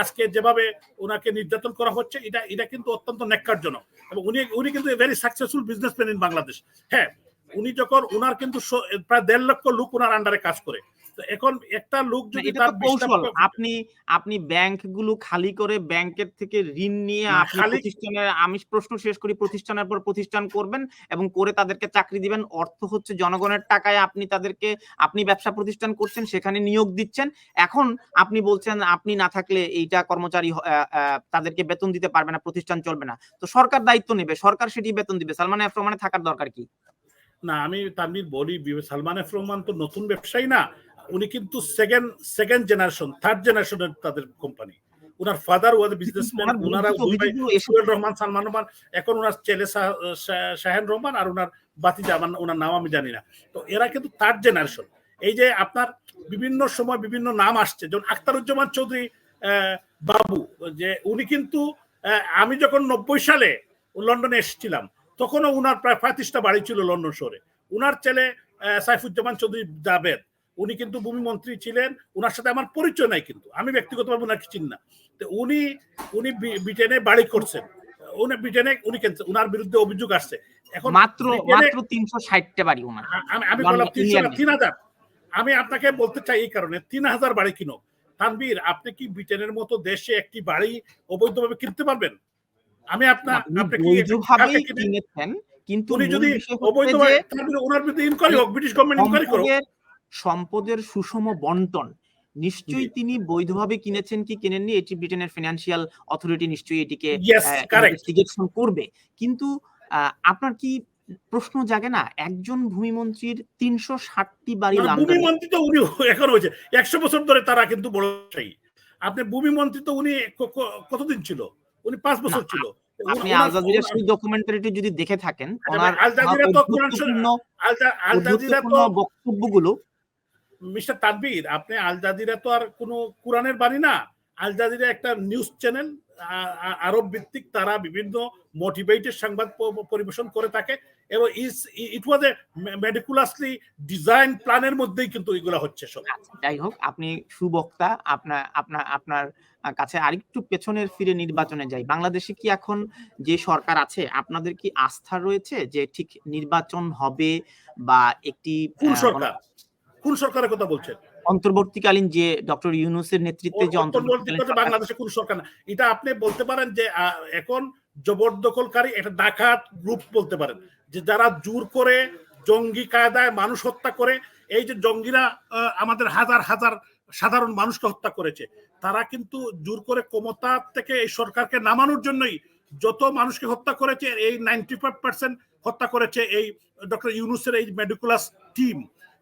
আজকে যেভাবে উনাকে নির্যাতন করা হচ্ছে, এটা কিন্তু অত্যন্ত ন্যাক্কারজনক। এবং উনি কিন্তু very successful businessman in Bangladesh. হ্যাঁ, উনি যখন উনার কিন্তু প্রায় 1.5 লক্ষ লোক উনার আন্ডারে কাজ করে। এখন একটা লোক যদি তার কৌশল, আপনি ব্যাংকগুলো খালি করে ব্যাংকের থেকে ঋণ নিয়ে আপনি প্রতিষ্ঠানের, আমি প্রশ্ন শেষ করি, প্রতিষ্ঠানের পর প্রতিষ্ঠান করবেন এবং করে তাদেরকে চাকরি দিবেন। অর্থ হচ্ছে জনগণের টাকায় আপনি ব্যবসা প্রতিষ্ঠান করছেন, সেখানে নিয়োগ দিচ্ছেন। এখন আপনি বলছেন আপনি না থাকলে এইটা কর্মচারী তাদেরকে বেতন দিতে পারবে না, প্রতিষ্ঠান চলবে না। তো সরকার দায়িত্ব নেবে, সরকার সেটি বেতন দিবে। সালমান এফ রহমানের থাকার দরকার কি? না, আমি তানভীর বলি, সালমান এফ রহমান তো নতুন ব্যবসায়ী না, উনি কিন্তু সেকেন্ড জেনারেশন, থার্ড জেনারেশনের তাদের কোম্পানি। উনার ফাদার ওয়াজ বিজনেসম্যান, উনারা রহমান, সালমান রহমান, এখন উনার ছেলে শাহেন রহমান, আর উনার বাতিজা, উনার নাম আমি জানি না। তো এরা কিন্তু থার্ড জেনারেশন। এই যে আপনার বিভিন্ন সময় বিভিন্ন নাম আসছে, যেমন আখতারুজ্জামান চৌধুরী বাবু, যে উনি কিন্তু আমি যখন 90 সালে লন্ডনে এসেছিলাম, তখনও উনার প্রায় 35টা বাড়ি ছিল লন্ডন শহরে। উনার ছেলে সাইফুজ্জামান চৌধুরী জাবেদ, উনি কিন্তু ভূমি মন্ত্রী ছিলেন। উনার সাথে আমার পরিচয় নাই, কিন্তু আমি ব্যক্তিগতভাবে উনাকে চিনি না। তো উনি ব্রিটেনে বাড়ি করছেন, উনার বিরুদ্ধে অভিযোগ আসছে। এখন মাত্র 360টা বাড়ি উনার। আমি বললাম 3,000। আমি আপনাকে বলতে চাই এই কারণে 3,000 বাড়ি কিনো। তানভীর, আপনি কি ব্রিটেনের মতো দেশে একটি বাড়ি অবৈধভাবে কিনতে পারবেন? আমি সম্পদের সুষম বন্টন, নিশ্চয়ই তিনি বৈধভাবে কিনেছেন কি কিনেননি এটি ব্রিটেনের ফিনান্সিয়াল অথরিটি নিশ্চয়ই এটিকে ইনভেস্টিগেশন করবে। কিন্তু আপনার কি প্রশ্ন জাগে না, একজন ভূমিমন্ত্রীর ৩৬০টি বাড়ি লন্ডনে, ভূমিমন্ত্রী তো উনি এখন হয়েছে ১০০ বছর ধরে, তারা কিন্তু বড় ব্যবসায়ী। আপনি ভূমিমন্ত্রী তো উনি কতদিন ছিল? উনি ৫ বছর ছিল। আপনি আল জাজিরার সেই ডকুমেন্টারিটি যদি দেখে থাকেন, ওনার আল জাজিরা তো গুরুত্বপূর্ণ বক্তব্যগুলো। মিস্টার তানভীর, আপনি আল জাজিরা তো আর কোনো কোরআনের বাণী না। আল জাজিরা একটা নিউজ চ্যানেল, আরব ভিত্তিক, তারা বিভিন্ন মোটিভেটেড সংবাদ পরিবেশন করে থাকে এবং ইট ওয়াজ এ মেটিকুলাসলি ডিজাইন প্ল্যানের মধ্যেই কিন্তু এগুলো হচ্ছে সব। যাই হোক, আপনি সুবক্তা, আপনার কাছে আরেকটু পেছনের ফিরে নির্বাচনে যাই। বাংলাদেশে কি এখন যে সরকার আছে, আপনাদের কি আস্থা রয়েছে যে ঠিক নির্বাচন হবে বা একটি কোন সরকারের কথা বলছেন? অন্তর্বর্তীকালীন যে ডক্টর ইউনূসের নেতৃত্বে যে বাংলাদেশে কোন সরকার না, এটা আপনি বলতে পারেন যে এখন জবরদখলকারী একটা ডাকাত গ্রুপ বলতে পারেন, যে যারা জোর করে জঙ্গি কায়দায় মানুষ হত্যা করে। এই যে জঙ্গিরা আমাদের হাজার হাজার সাধারণ মানুষকে হত্যা করেছে, তারা কিন্তু জোর করে ক্ষমতা থেকে এই সরকারকে নামানোর জন্যই যত মানুষকে হত্যা করেছে, এই 95% হত্যা করেছে এই ডক্টর ইউনূসের এই মেডিকুলাস টিম।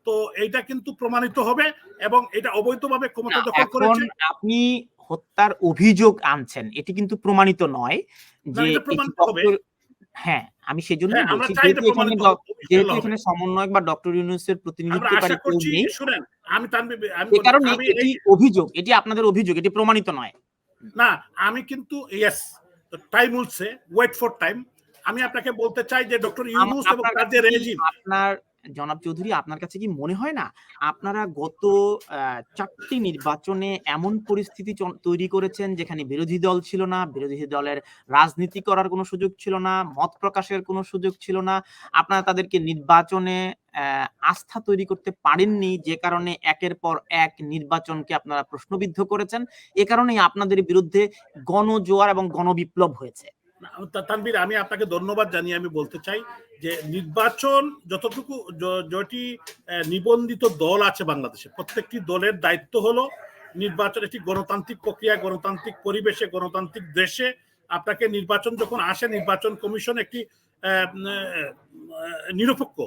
তো এইটা কিন্তু প্রমাণিত হবে এবং এটা অবৈধভাবে ক্ষমতা দখল করেছে। আপনি হত্যার অভিযোগ আনছেন, এটি কিন্তু প্রমাণিত নয় যে হ্যাঁ, আমি সেজন্যই বলছি, যেহেতু এখানে সমন্বয়ক বা ডক্টর ইউনূসের প্রতিনিধিত্বকারী কেউ নেই, শুনেন, এই কারণে এটি অভিযোগ, এটি আপনাদের অভিযোগ, এটি প্রমাণিত নয়। না, আমি কিন্তু yes, time will say, wait for time. আমি আপনাকে বলতে চাই যে ডক্টর ইউনূস এবং তার যে রেজিম, আপনার জনাব চৌধুরী, আপনার কাছে কি মনে হয় না আপনারা গত 4টি নির্বাচনে এমন পরিস্থিতি তৈরি করেছেন যেখানে বিরোধী দল ছিল না, বিরোধী দলের রাজনীতি করার কোনো সুযোগ ছিল না, মত প্রকাশের কোনো সুযোগ ছিল না, আপনারা তাদেরকে নির্বাচনে আস্থা তৈরি করতে পারেননি, যে কারণে একের পর এক নির্বাচনকে আপনারা প্রশ্নবিদ্ধ করেছেন। এ কারণেই আপনাদের বিরুদ্ধে গণজোয়ার এবং গণবিপ্লব হয়েছে। তানভীর, আমি আপনাকে ধন্যবাদ জানিয়ে আমি বলতে চাই যে নির্বাচন যতটুকু যেটি নিবন্ধিত দল আছে বাংলাদেশে, প্রত্যেকটি দলের দায়িত্ব হলো নির্বাচন একটি গণতান্ত্রিক প্রক্রিয়া, গণতান্ত্রিক পরিবেশে, গণতান্ত্রিক দেশে আপনাকে নির্বাচন যখন আসে, নির্বাচন কমিশন একটি নিরপেক্ষ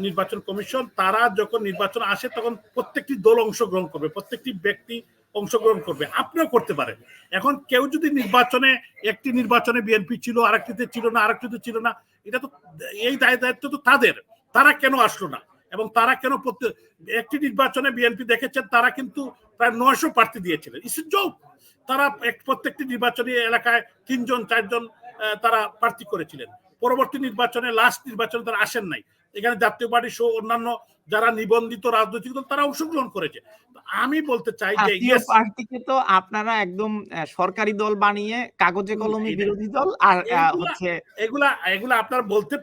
নির্বাচন কমিশন, তারা যখন নির্বাচন আসে তখন প্রত্যেকটি দল অংশগ্রহণ করবে, প্রত্যেকটি ব্যক্তি অংশগ্রহণ করবে, আপনিও করতে পারেন। এখন কেউ যদি একটি নির্বাচনে বিএনপি ছিল, আরেকটিতে ছিল না, আরেকটিতে ছিল না, এটা তো এই দায়িত্ব তো তাদের, তারা কেন আসলো না এবং তারা কেন একটি নির্বাচনে বিএনপি দেখেছেন তারা কিন্তু প্রায় 900 প্রার্থী দিয়েছিলেন। It's a joke. তারা প্রত্যেকটি নির্বাচনী এলাকায় 3 জন 4 জন তারা প্রার্থী করেছিলেন। পরবর্তী নির্বাচনে, লাস্ট নির্বাচনে তারা আসেন নাই। এখানে জাতীয় পার্টি সহ অন্যান্য যারা নিবন্ধিত রাজনৈতিক দল তারা অংশগ্রহণ করেছে। আমি বলতে চাই যে জাতীয় পার্টিকে তো আপনারা একদম সরকারি দল বানিয়ে কাগজে কলমে বিরোধী দল, আর হচ্ছে এগুলা আপনারা বলতে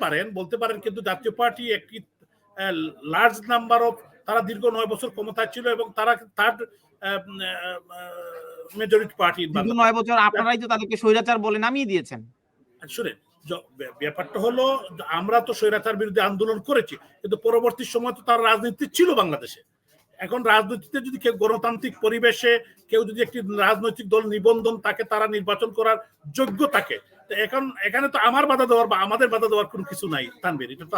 পারেন, কিন্তু জাতীয় পার্টি একটি লার্জ নাম্বার অফ, তারা দীর্ঘ 9 বছর ক্ষমতায় ছিল এবং তারা থার্ড মেজরিটি পার্টি। 9 বছর আপনারাই তো তাদেরকে স্বৈরাচার বলে নামিয়ে দিয়েছেন। শুনেন, ব্যাপারটা হলো আমরা তো স্বৈরাচার বিরুদ্ধে আন্দোলন করেছি, কিন্তু পরবর্তী সময় তো তার রাজনীতি ছিল বাংলাদেশে। এখন রাজনীতিতে যদি কেউ গণতান্ত্রিক পরিবেশে কেউ যদি একটি রাজনৈতিক দল নিবন্ধন তাকে, তারা নির্বাচন করার যোগ্য থাকে, এখন এখানে তো আমার বাধা দেওয়ার বা আমাদের বাধা দেওয়ার কোনো কিছু নাই তানভীর, এটা তো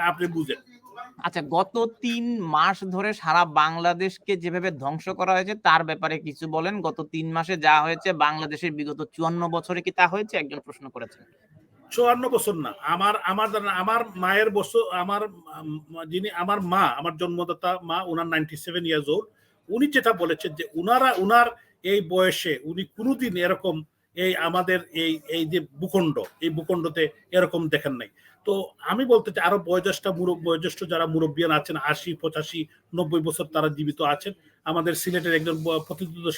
আপনি বুঝেন। আচ্ছা, গত 3 মাস ধরে সারা বাংলাদেশকে যেভাবে ধ্বংস করা হয়েছে তার ব্যাপারে কিছু বলেন। গত 3 মাসে যা হয়েছে বাংলাদেশের বিগত 54 বছরে কি তা হয়েছে? একজন প্রশ্ন করেছেন। 54 বছর না, আমার মায়ের বছর, যিনি আমার মা, আমার জন্মদাতা মা, ওনার 97 ইয়ার্স ওল্ড। উনি যেটা বলেছেন যে উনার এই বয়সে উনি কোনোদিন এরকম আমাদের এই যে ভূখণ্ডতে এরকম দেখেন নাই। তো আমি বলতে চাই, আরো বয়োজ্যেষ্ঠ যারা মুরব্বিয়ান আছেন, 80, 85, 90 বছর তারা জীবিত আছেন। আমাদের সিলেটের একজন প্রতিদ্বন্দ্বী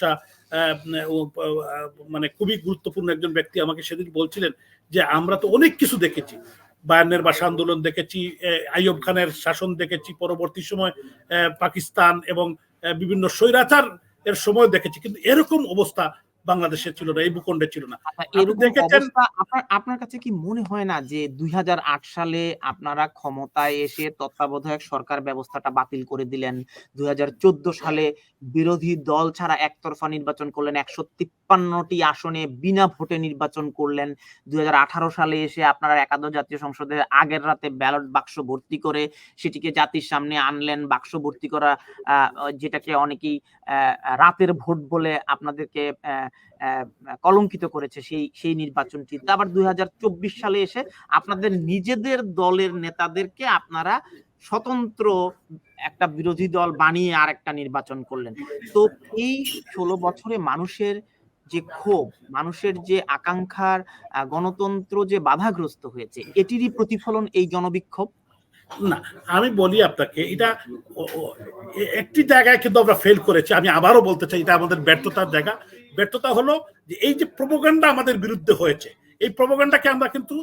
মানে খুবই গুরুত্বপূর্ণ একজন ব্যক্তি আমাকে সেদিন বলছিলেন যে আমরা তো অনেক কিছু দেখেছি, 52 ভাষা আন্দোলন দেখেছি, আইয়ুব খানের শাসন দেখেছি, পরবর্তী সময় পাকিস্তান এবং বিভিন্ন স্বৈরাচার এর সময় দেখেছি, কিন্তু এরকম অবস্থা বাংলাদেশে ছিল না, এই ভূখণ্ডে ছিল না। আচ্ছা, আপনি এরকম দেখেছেন অবস্থা আপনার কাছে কি মনে হয় না যে 2008 সালে আপনারা ক্ষমতায় এসে তত্ত্বাবধায়ক সরকার ব্যবস্থাটা বাতিল করে দিলেন, 2014 সালে বিরোধী দল ছাড়া একতরফা নির্বাচন করলেন, 153টি আসনে বিনা ভোটে নির্বাচন করলেন, 2018 সালে এসে আপনারা একাদশ জাতীয় সংসদের আগের রাতে ব্যালট বাক্স ভর্তি করে সেটিকে জাতির সামনে আনলেন, বাক্স ভর্তি করা যেটাকে অনেকেই রাতের ভোট বলে আপনাদেরকে কলঙ্কিত করেছে সেই নির্বাচনটি। আবার 2024 সালে এসে আপনাদের নিজেদের দলের নেতাদেরকে আপনারা স্বতন্ত্র একটা বিরোধী দল বানিয়ে আরেকটা নির্বাচন করলেন। তো এই 16 বছরে মানুষের যে ক্ষোভ, মানুষের যে আকাঙ্ক্ষার গণতন্ত্র যে বাধাগ্রস্ত হয়েছে, এটিরই প্রতিফলন এই জনবিক্ষোভ। না, আমি বলি আপনাকে, এটা একটি জায়গায় কিন্তু আমরা ফেল করেছি। আমি আবারও বলতে চাই, এটা আমাদের ব্যর্থতার জায়গা। ব্যর্থতা হলো যে এই যে প্রোপাগান্ডা আমাদের বিরুদ্ধে হয়েছে, এই প্রোপাগান্ডাকে আমরা কিন্তু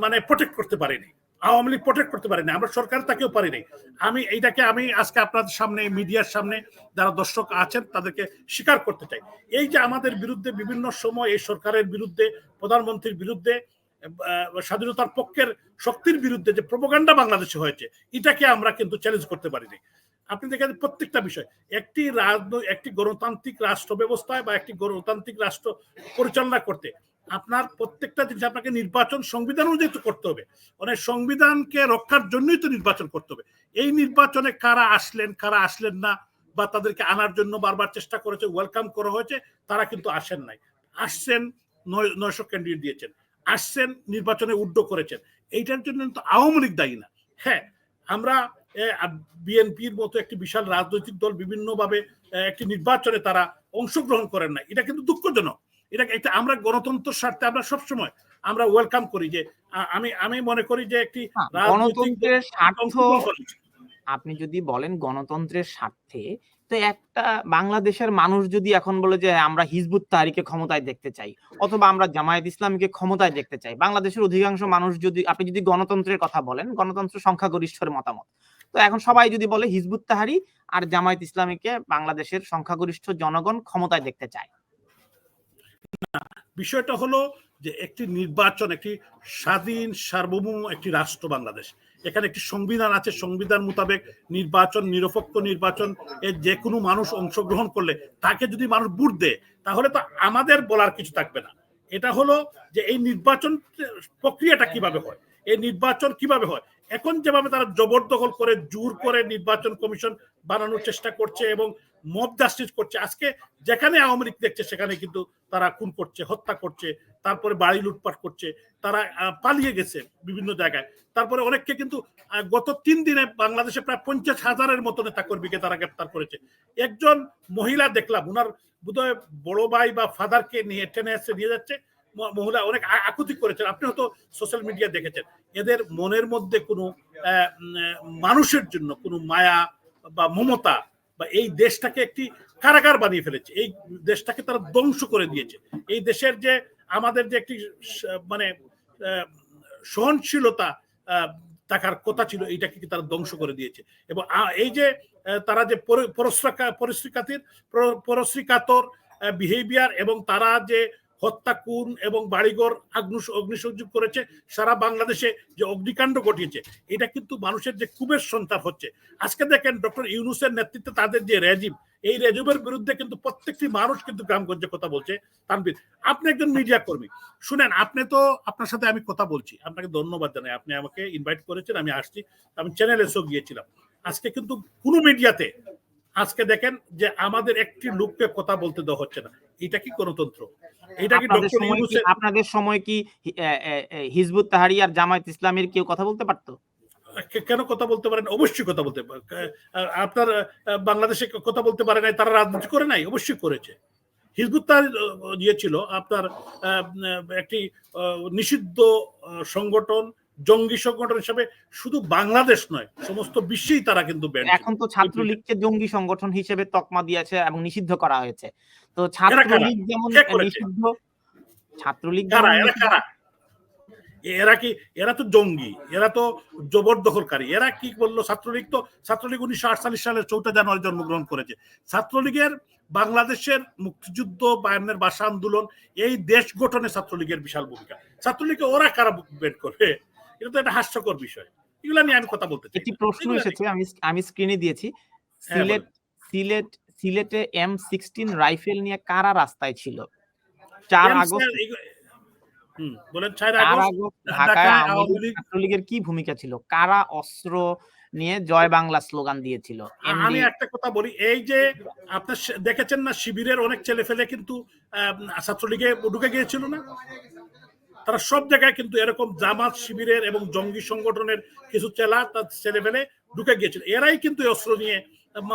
মানে প্রোটেক্ট করতে পারিনি। আওয়ামী লীগ প্রোটেক্ট করতে পারিনি, আমরা সরকার তাকেও পারিনি। আমি আজকে আপনাদের সামনে, মিডিয়ার সামনে যারা দর্শক আছেন তাদেরকে স্বীকার করতে চাই, এই যে আমাদের বিরুদ্ধে বিভিন্ন সময় এই সরকারের বিরুদ্ধে, প্রধানমন্ত্রীর বিরুদ্ধে, স্বাধীনতার পক্ষের শক্তির বিরুদ্ধে যে প্রোপাগান্ডা বাংলাদেশে হয়েছে, এটাকে আমরা কিন্তু চ্যালেঞ্জ করতে পারিনি। আপনি দেখেন প্রত্যেকটা বিষয়, একটি গণতান্ত্রিক রাষ্ট্র ব্যবস্থায় বা একটি গণতান্ত্রিক রাষ্ট্র পরিচালনা করতে আপনার প্রত্যেকটা জিনিস আপনাকে নির্বাচন সংবিধান অনুযায়ী তো করতে হবে। মানে সংবিধানকে রক্ষার জন্যই তো নির্বাচন করতে হবে। এই নির্বাচনে কারা আসলেন না, বা তাদেরকে আনার জন্য বারবার চেষ্টা করেছে, ওয়েলকাম করা হয়েছে, তারা কিন্তু আসেন নাই। আসছেন 900 ক্যান্ডিডেট দিয়েছেন, আসছেন নির্বাচনে উড্ড করেছেন, এইটার জন্য তো আওয়ামী লীগ দায়ী না। হ্যাঁ, আমরা বিএনপির মতো একটি বিশাল রাজনৈতিক দল বিভিন্নভাবে একটি নির্বাচনে তারা অংশগ্রহণ করেন না, এটা কিন্তু দুঃখজনক। এটা আমরা গণতন্ত্রের স্বার্থে আমরা সবসময় আমরা ওয়েলকাম করি। যে আমি মনে করি যে একটি গণতন্ত্রের স্বার্থ, আপনি যদি বলেন গণতন্ত্রের স্বার্থে, তো একটা বাংলাদেশের মানুষ যদি এখন বলে যে আমরা হিজবুত তাহরিরকে ক্ষমতায় দেখতে চাই, অথবা আমরা জামায়াত ইসলামীকে ক্ষমতায় দেখতে চাই, বাংলাদেশের অধিকাংশ মানুষ যদি, আপনি যদি গণতন্ত্রের কথা বলেন, গণতন্ত্র সংখ্যাগরিষ্ঠের মতামত, তো এখন সবাই যদি বলে হিজবুত তাহরির আর জামায়াত ইসলামীকে বাংলাদেশের সংখ্যাগরিষ্ঠ জনগণ ক্ষমতায় দেখতে চায়। বিষয়টা হলো যে একটি নির্বাচন, একটি স্বাধীন সার্বভৌম একটি রাষ্ট্র বাংলাদেশ, এখানে একটি সংবিধান আছে, সংবিধান মোতাবেক নির্বাচন, নিরপেক্ষ নির্বাচন, যে কোনো মানুষ অংশগ্রহণ করলে তাকে যদি মানুষ ভোট দেয়, তাহলে তো আমাদের বলার কিছু থাকবে না। এটা হলো যে এই নির্বাচন প্রক্রিয়াটা কিভাবে হয়, এই নির্বাচন কিভাবে হয়। এখন যেভাবে তারা জবরদখল করে, জোর করে নির্বাচন কমিশন বানানোর চেষ্টা করছে এবং মব জাস্টিস করছে, আজকে যেখানে আওয়ামী লীগ দেখছে সেখানে কিন্তু তারা খুন করছে, হত্যা করছে, তারপরে বাড়ি লুটপাট করছে, তারা পালিয়ে গেছে বিভিন্ন জায়গায়। তারপরে অনেককে কিন্তু গত 3 দিনে বাংলাদেশে প্রায় 50,000-এর মতো নেতা কর্মীকে তারা গ্রেপ্তার করেছে। একজন মহিলা দেখলাম, ওনার বোধহয় বড় ভাই বা ফাদারকে নিয়ে টেনে এসে নিয়ে যাচ্ছে, মহিলা অনেক আকুতি করেছেন, আপনি হয়তো সোশ্যাল মিডিয়া দেখেছেন। এদের মনের মধ্যে কোনো মানুষের জন্য কোনো মায়া বা মমতা, বা এই দেশটাকে একটি কারাগার বানিয়ে ফেলেছে, এই দেশটাকে তারা ধ্বংস করে দিয়েছে। এই দেশের যে আমাদের যে একটি মানে সহনশীলতা থাকার কথা ছিল, এইটাকে তারা ধ্বংস করে দিয়েছে। এবং এই যে তারা যে পরশ্রীকাতর বিহেভিয়ার, এবং তারা যে হত্যা, খুন এবং বাড়িঘর অগ্নিসংযোগ করেছে, সারা বাংলাদেশে যে অগ্নিকাণ্ড ঘটিয়েছে, এটা কিন্তু মানুষের যে ক্ষোভের সঞ্চার হচ্ছে। আজকে দেখেন ডক্টর ইউনূসের নেতৃত্বে তাদের যে রেজিম, এই রেজিমের বিরুদ্ধে কিন্তু প্রত্যেকটি মানুষ কিন্তু গ্রামগঞ্জে কথা বলছে। তানভীর, আপনি একজন মিডিয়া কর্মী, শুনেন, আপনার সাথে আমি কথা বলছি, আপনাকে ধন্যবাদ জানাই, আপনি আমাকে ইনভাইট করেছেন, আমি আসছি, আমি চ্যানেলে এসেও গিয়েছিলাম। আজকে কিন্তু কোনো মিডিয়াতে আজকে দেখেন যে আমাদের একটি লোককে কথা বলতে দেওয়া হচ্ছে না। এটা কি গণতন্ত্র? এটা কি আপনাদের সময় কি হিজবুত তাহরির আর জামায়াত ইসলামীর কেউ কথা বলতে পারতো? কেন কথা বলতে পারেন? অবশ্যই কথা বলতে পারে। আপনার বাংলাদেশে কথা বলতে পারে নাই, তারা রাজনীতি করে নাই? অবশ্যই করেছে। হিজবুত তাহরির দিয়েছিল আপনার একটি নিষিদ্ধ সংগঠন, জঙ্গি সংগঠন হিসেবে শুধু বাংলাদেশ নয়, সমস্ত বিশ্বেই তারা কিন্তু ব্যান। এখন তো ছাত্রলীগকে জঙ্গি সংগঠন হিসেবে তকমা দিয়েছে এবং নিষিদ্ধ করা হয়েছে। তো ছাত্রলীগ যেমন নিষিদ্ধ, ছাত্রলীগ এরা কি, এরা তো জঙ্গি, এরা তো জবরদখলকারী। এরা কি বললো? ছাত্রলীগ 1948 সালের 4 জানুয়ারি জন্মগ্রহণ করেছে। ছাত্রলীগের বাংলাদেশের মুক্তিযুদ্ধ, 52-এর ভাষা আন্দোলন, এই দেশ গঠনে ছাত্রলীগের বিশাল ভূমিকা। ছাত্রলীগকে ওরা কারা বের করবে? এটা তো একটা হাস্যকর বিষয়। এগুলো নিয়ে আমি কথা বলতে চাই। একটি প্রশ্ন এসেছে, আমি স্ক্রিনে দিয়েছি। সিলেট সিলেট সিলেটে M16 রাইফেল নিয়ে কারা রাস্তায় ছিল 4 আগস্ট? বলেন 4 আগস্ট ঢাকায় আওয়ামী লীগ ছাত্রলীগের কি ভূমিকা ছিল? কারা অস্ত্র নিয়ে জয় বাংলা স্লোগান দিয়েছিল? আমি একটা কথা বলি, এই যে আপনার দেখেছেন না, শিবিরের অনেক ছেলে ফেলে কিন্তু ছাত্রলীগে ঢুকে গিয়েছিল না? তারা সব জায়গায় কিন্তু এরকম জামাত, শিবিরের এবং জঙ্গি সংগঠনের কিছু ছেলে ফেলে ঢুকে গিয়েছিল। এরাই কিন্তু অস্ত্র নিয়ে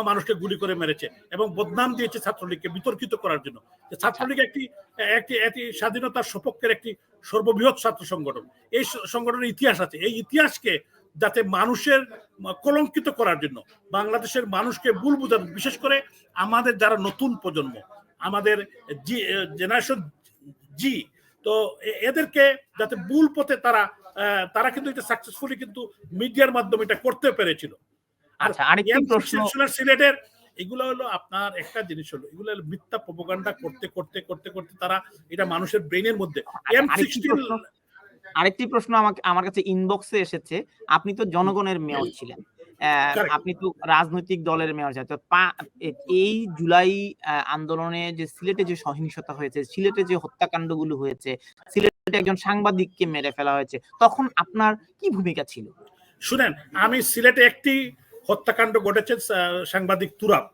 মানুষকে গুলি করে মেরেছে এবং বদনাম দিয়েছে ছাত্রলীগকে বিতর্কিত করার জন্য। ছাত্রলীগ একটি স্বাধীনতার সপক্ষের একটি সর্ববৃহৎ ছাত্র সংগঠন। এই সংগঠনের ইতিহাস আছে। এই ইতিহাসকে যাতে মানুষের কলঙ্কিত করার জন্য, বাংলাদেশের মানুষকে ভুল বোঝানো, বিশেষ করে আমাদের যারা নতুন প্রজন্ম, আমাদের জেনারেশন জি, তো এদেরকে যাতে ভুল পথে তারা কিন্তু এটা সাকসেসফুলি কিন্তু মিডিয়ার মাধ্যমে এটা করতে পেরেছিল। আচ্ছা, আরেকটি প্রশ্ন। সিলেটের এগুলো হলো আপনার একটা জিনিস হলো, এগুলো মিথ্যা প্রোপাগান্ডা করতে করতে করতে করতে তারা এটা মানুষের ব্রেনের মধ্যে। আরেকটি প্রশ্ন আমার কাছে ইনবক্সে এসেছে। আপনি তো জনগণের মেয়র ছিলেন, আপনি তো রাজনৈতিক দলের মেয়র ছিলেন। তো এই জুলাই আন্দোলনে যে সিলেটে যে সহিংসতা হয়েছে, সিলেটে যে হত্যাকাণ্ডগুলো হয়েছে, সিলেটে একজন সাংবাদিককে মেরে ফেলা হয়েছে, তখন আপনার কি ভূমিকা ছিল? শুনেন, আমি সিলেটে একটি হত্যাকাণ্ড ঘটেছে, সাংবাদিক তুরাব।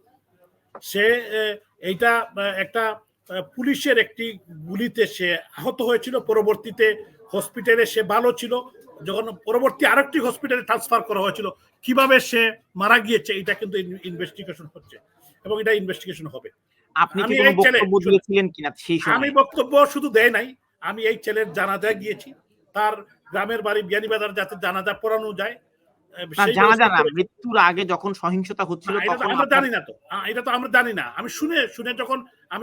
সে এইটা একটা পুলিশের একটি গুলিতে সে আহত হয়েছিল। পরবর্তীতে হসপিটালে সে ভালো ছিল। যখন পরবর্তী আরেকটি হসপিটালে ট্রান্সফার করা হয়েছিল, কিভাবে সে মারা গিয়েছে এটা কিন্তু ইনভেস্টিগেশন হচ্ছে এবং এটা ইনভেস্টিগেশন হবে। আপনি কি কোনো বক্তব্য দিয়েছিলেন কিনা সেই সময়? আমি বক্তব্য শুধু দেই নাই, আমি এই ছেলের জানাজায় গিয়েছি। তার গ্রামের বাড়ি বিয়ানীবাজার, যাতে জানাজা পড়ানো যায়। মৃত্যুর আগে যখন সহিংসতা হচ্ছিল তখন আমরা জানি না, তো এটা তো আমরা জানি না। আমি শুনে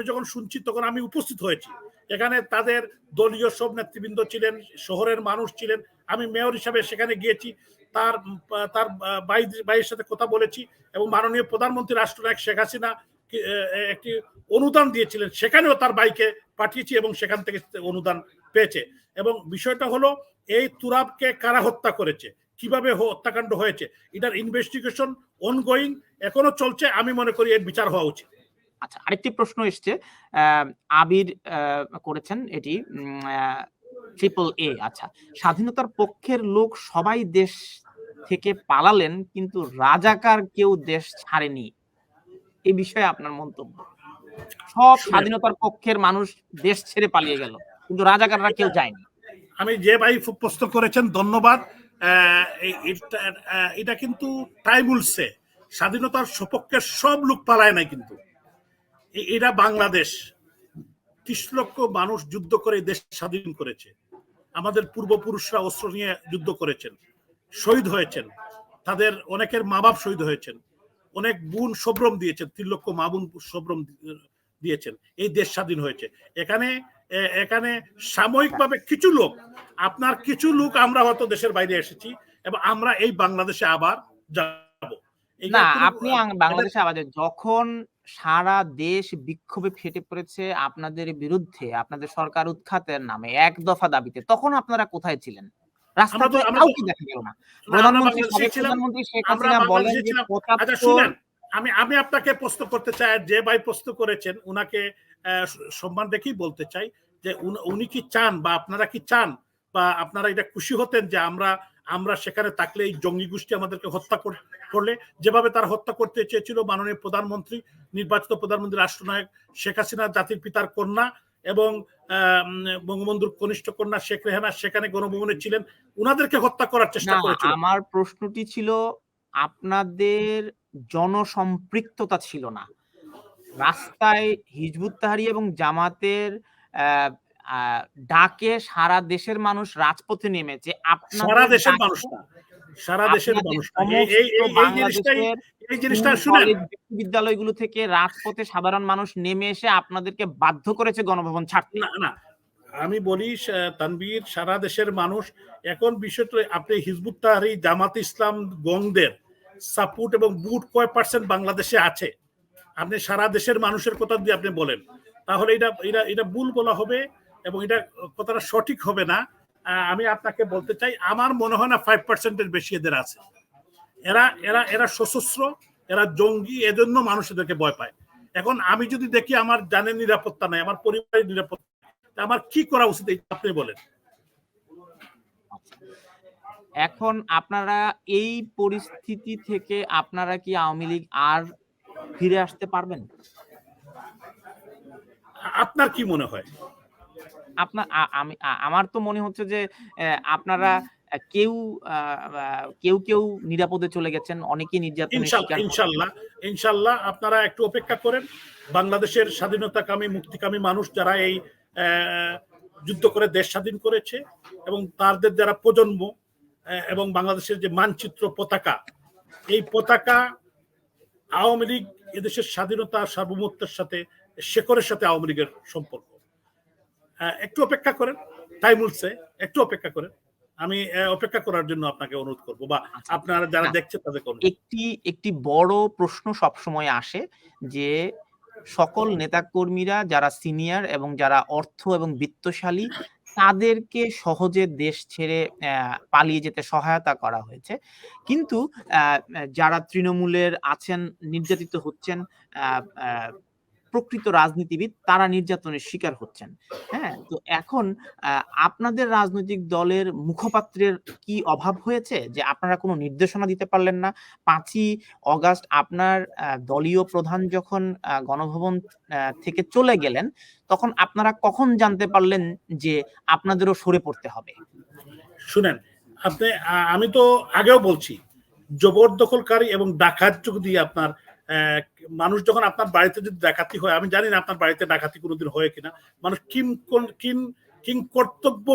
যখন শুনছি তখন আমি উপস্থিত হয়েছি এখানে। তাদের দলীয় সব নেতৃবৃন্দ ছিলেন, শহরের মানুষ ছিলেন। আমি মেয়র হিসাবে সেখানে গিয়েছি, তার ভাইয়ের সাথে কথা বলেছি এবং মাননীয় প্রধানমন্ত্রী রাষ্ট্রনায়ক শেখ হাসিনা একটি অনুদান দিয়েছিলেন, সেখানেও তার ভাইকে পাঠিয়েছি এবং সেখান থেকে অনুদান পেয়েছে। এবং বিষয়টা হলো, এই তুরাবকে কারা হত্যা করেছে, কিভাবে হত্যাকাণ্ড হয়েছে, এটার ইনভেস্টিগেশন অনগোয়িং এখনো চলছে। আমি মনে করি এর বিচার হওয়া উচিত। আচ্ছা, আরেকটি প্রশ্ন এসছে, আবির করেছেন এটি, AAA। আচ্ছা, স্বাধীনতার পক্ষের লোক সবাই দেশ থেকে পালালেন, কিন্তু রাজাকার কেউ দেশ ছাড়েনি। এই বিষয়ে আপনার মন্তব্য? সব স্বাধীনতার পক্ষের মানুষ দেশ ছেড়ে পালিয়ে গেল, কিন্তু রাজাকাররা কেউ যায়নি। আমি যে ভাই প্রশ্ন করেছেন, ধন্যবাদ। এটা কিন্তু তাই বলছে, স্বাধীনতার সপক্ষের সব লোক পালায় নাই, কিন্তু এটা বাংলাদেশ 30 লক্ষ মানুষ যুদ্ধ করে দেশ স্বাধীন করেছে। আমাদের পূর্বপুরুষরা অস্ত্র নিয়ে যুদ্ধ করেছেন, শহীদ হয়েছেন, তাদের অনেকের মা বাপ শহীদ হয়েছেন, অনেক বোন সব্রম দিয়েছেন, 3 লক্ষ মা বোন সব্রম দিয়েছেন, এই দেশ স্বাধীন হয়েছে। এখানে সাময়িকভাবে কিছু লোক, আপনার কিছু লোক আমরা হয়তো দেশের বাইরে এসেছি এবং আমরা এই বাংলাদেশে আবার যাব না। আপনি বাংলাদেশে আবার যখন সারা দেশ বিক্ষোভে ফেটে পড়েছে আপনাদের বিরুদ্ধে, আপনাদের সরকার উৎখাতের নামে এক দফা দাবিতে, তখন আপনারা কোথায় ছিলেন? রাস্তাতে কাউকে দেখা গেল না। প্রধানমন্ত্রী শেখ হাসিনা বলেন যে 75। আমি আপনাকে প্রশ্ন করতে চাই, যে ভাই প্রশ্ন করেছেন উনাকে সম্মান রেখেই বলতে চাই যে উনি কি চান, বা আপনারা কি চান, বা আপনারা এটা খুশি হতেন যে আমরা সেখানে থাকলে এই জঙ্গি গোষ্ঠী আমাদেরকে হত্যা করলে, যেভাবে তারা হত্যা করতে চেয়েছিল মাননীয় প্রধানমন্ত্রী, নির্বাচিত প্রধানমন্ত্রী রাষ্ট্রনায়ক শেখ হাসিনা, জাতির পিতার কন্যা এবং বঙ্গবন্ধুর কনিষ্ঠ কন্যা শেখ রেহানা সেখানে গণভবনে ছিলেন, উনাদেরকে হত্যা করার চেষ্টা করেছিল। আমার প্রশ্নটি ছিল, আপনাদের জনসম্পৃক্ততা ছিল না। রাস্তায় হিজবুত তাহরীর এবং জামাতের ডাকে সারা দেশের মানুষ রাজপথে নেমেছে। সারা দেশের মানুষ না, সারা দেশের মানুষ এই জিনিসটা শুনেন, বিশ্ববিদ্যালয়গুলো থেকে রাজপথে সাধারণ মানুষ নেমে এসে আপনাদেরকে বাধ্য করেছে গণভবন ছাড়তে। না, আমি বলি তানভীর, সারা দেশের মানুষ এখন বিষয়টা, আপনি হিজবুত তাহরীর, জামাত ইসলাম, গংদের সাপোর্ট এবং বুট কয় পার্সেন্ট বাংলাদেশে আছে আপনি সারা দেশের মানুষের কথা দিয়ে আপনি বলেন, তাহলে এটা এটা এটা ভুল বলা হবে এবং এটা কথাটা সঠিক হবে না। আমি আপনাকে বলতে চাই, আমার মনে হয় না 5%-এর বেশি এদের আছে। এরা এরা এরা সশস্ত্র, এরা জঙ্গি, এজন্য মানুষ এদেরকে ভয় পায়। এখন আমি যদি দেখি আমার জানের নিরাপত্তা নাই, আমার পরিবারের নিরাপত্তা, আমার কি করা উচিত আপনি বলেন। এখন আপনারা এই পরিস্থিতি থেকে আপনারা কি আওয়ামী লীগ আর ফিরে আসতে পারবেন? আপনার কি মনে হয়? আপনার আমার তো মনে হচ্ছে যে আপনারা কেউ কেউ নিরাপদে চলে গেছেন, অনেকেই নির্যাতনের শিকার। ইনশাল্লাহ আপনারা একটু অপেক্ষা করেন। বাংলাদেশের স্বাধীনতাকামী, মুক্তিকামী মানুষ যারা এই যুদ্ধ করে দেশ স্বাধীন করেছে এবং তাদের যারা প্রজন্ম এবং বাংলাদেশের যে মানচিত্র পতাকা, এই পতাকা আওয়ামী লীগ এদেশের স্বাধীনতা সার্বভৌমত্বের সাথে, শেকরের সাথে আওয়ামী লীগের সম্পর্ক। একটু অপেক্ষা করেন, টাইম উঠছে, একটু অপেক্ষা করেন। আমি অপেক্ষা করার জন্য আপনাকে অনুরোধ করবো, বা আপনারা যারা দেখছেন তাদের একটি বড় প্রশ্ন সবসময় আসে যে সকল নেতাকর্মীরা যারা সিনিয়র এবং যারা অর্থ এবং বিত্তশালী, তাদেরকে সহজে দেশ ছেড়ে পালিয়ে যেতে সহায়তা করা হয়েছে, কিন্তু যারা তৃণমূলের আছেন, নির্যাতিত হচ্ছেন, প্রকৃত রাজনীতিবিদ, তারা নির্যাতনের শিকার হচ্ছেন। হ্যাঁ, তো এখন আপনাদের রাজনৈতিক দলের মুখপাত্রের কি অভাব হয়েছে যে আপনারা কোনো নির্দেশনা দিতে পারলেন না? 5ই অগাস্ট আপনার দলীয় প্রধান যখন গণভবন থেকে চলে গেলেন, তখন আপনারা কখন জানতে পারলেন যে আপনাদেরও সরে পড়তে হবে? শুনেন, আপনি, আমি তো আগেও বলছি, জবরদখলকারী এবং ডাকাত যদি আপনার মানুষ যখন আপনার বাড়িতে যদি ডাকাতি হয়, আমি জানি না আপনার বাড়িতে ডাকাতি কোনোদিন হয় কিনা, মানুষ কিং কর্তব্য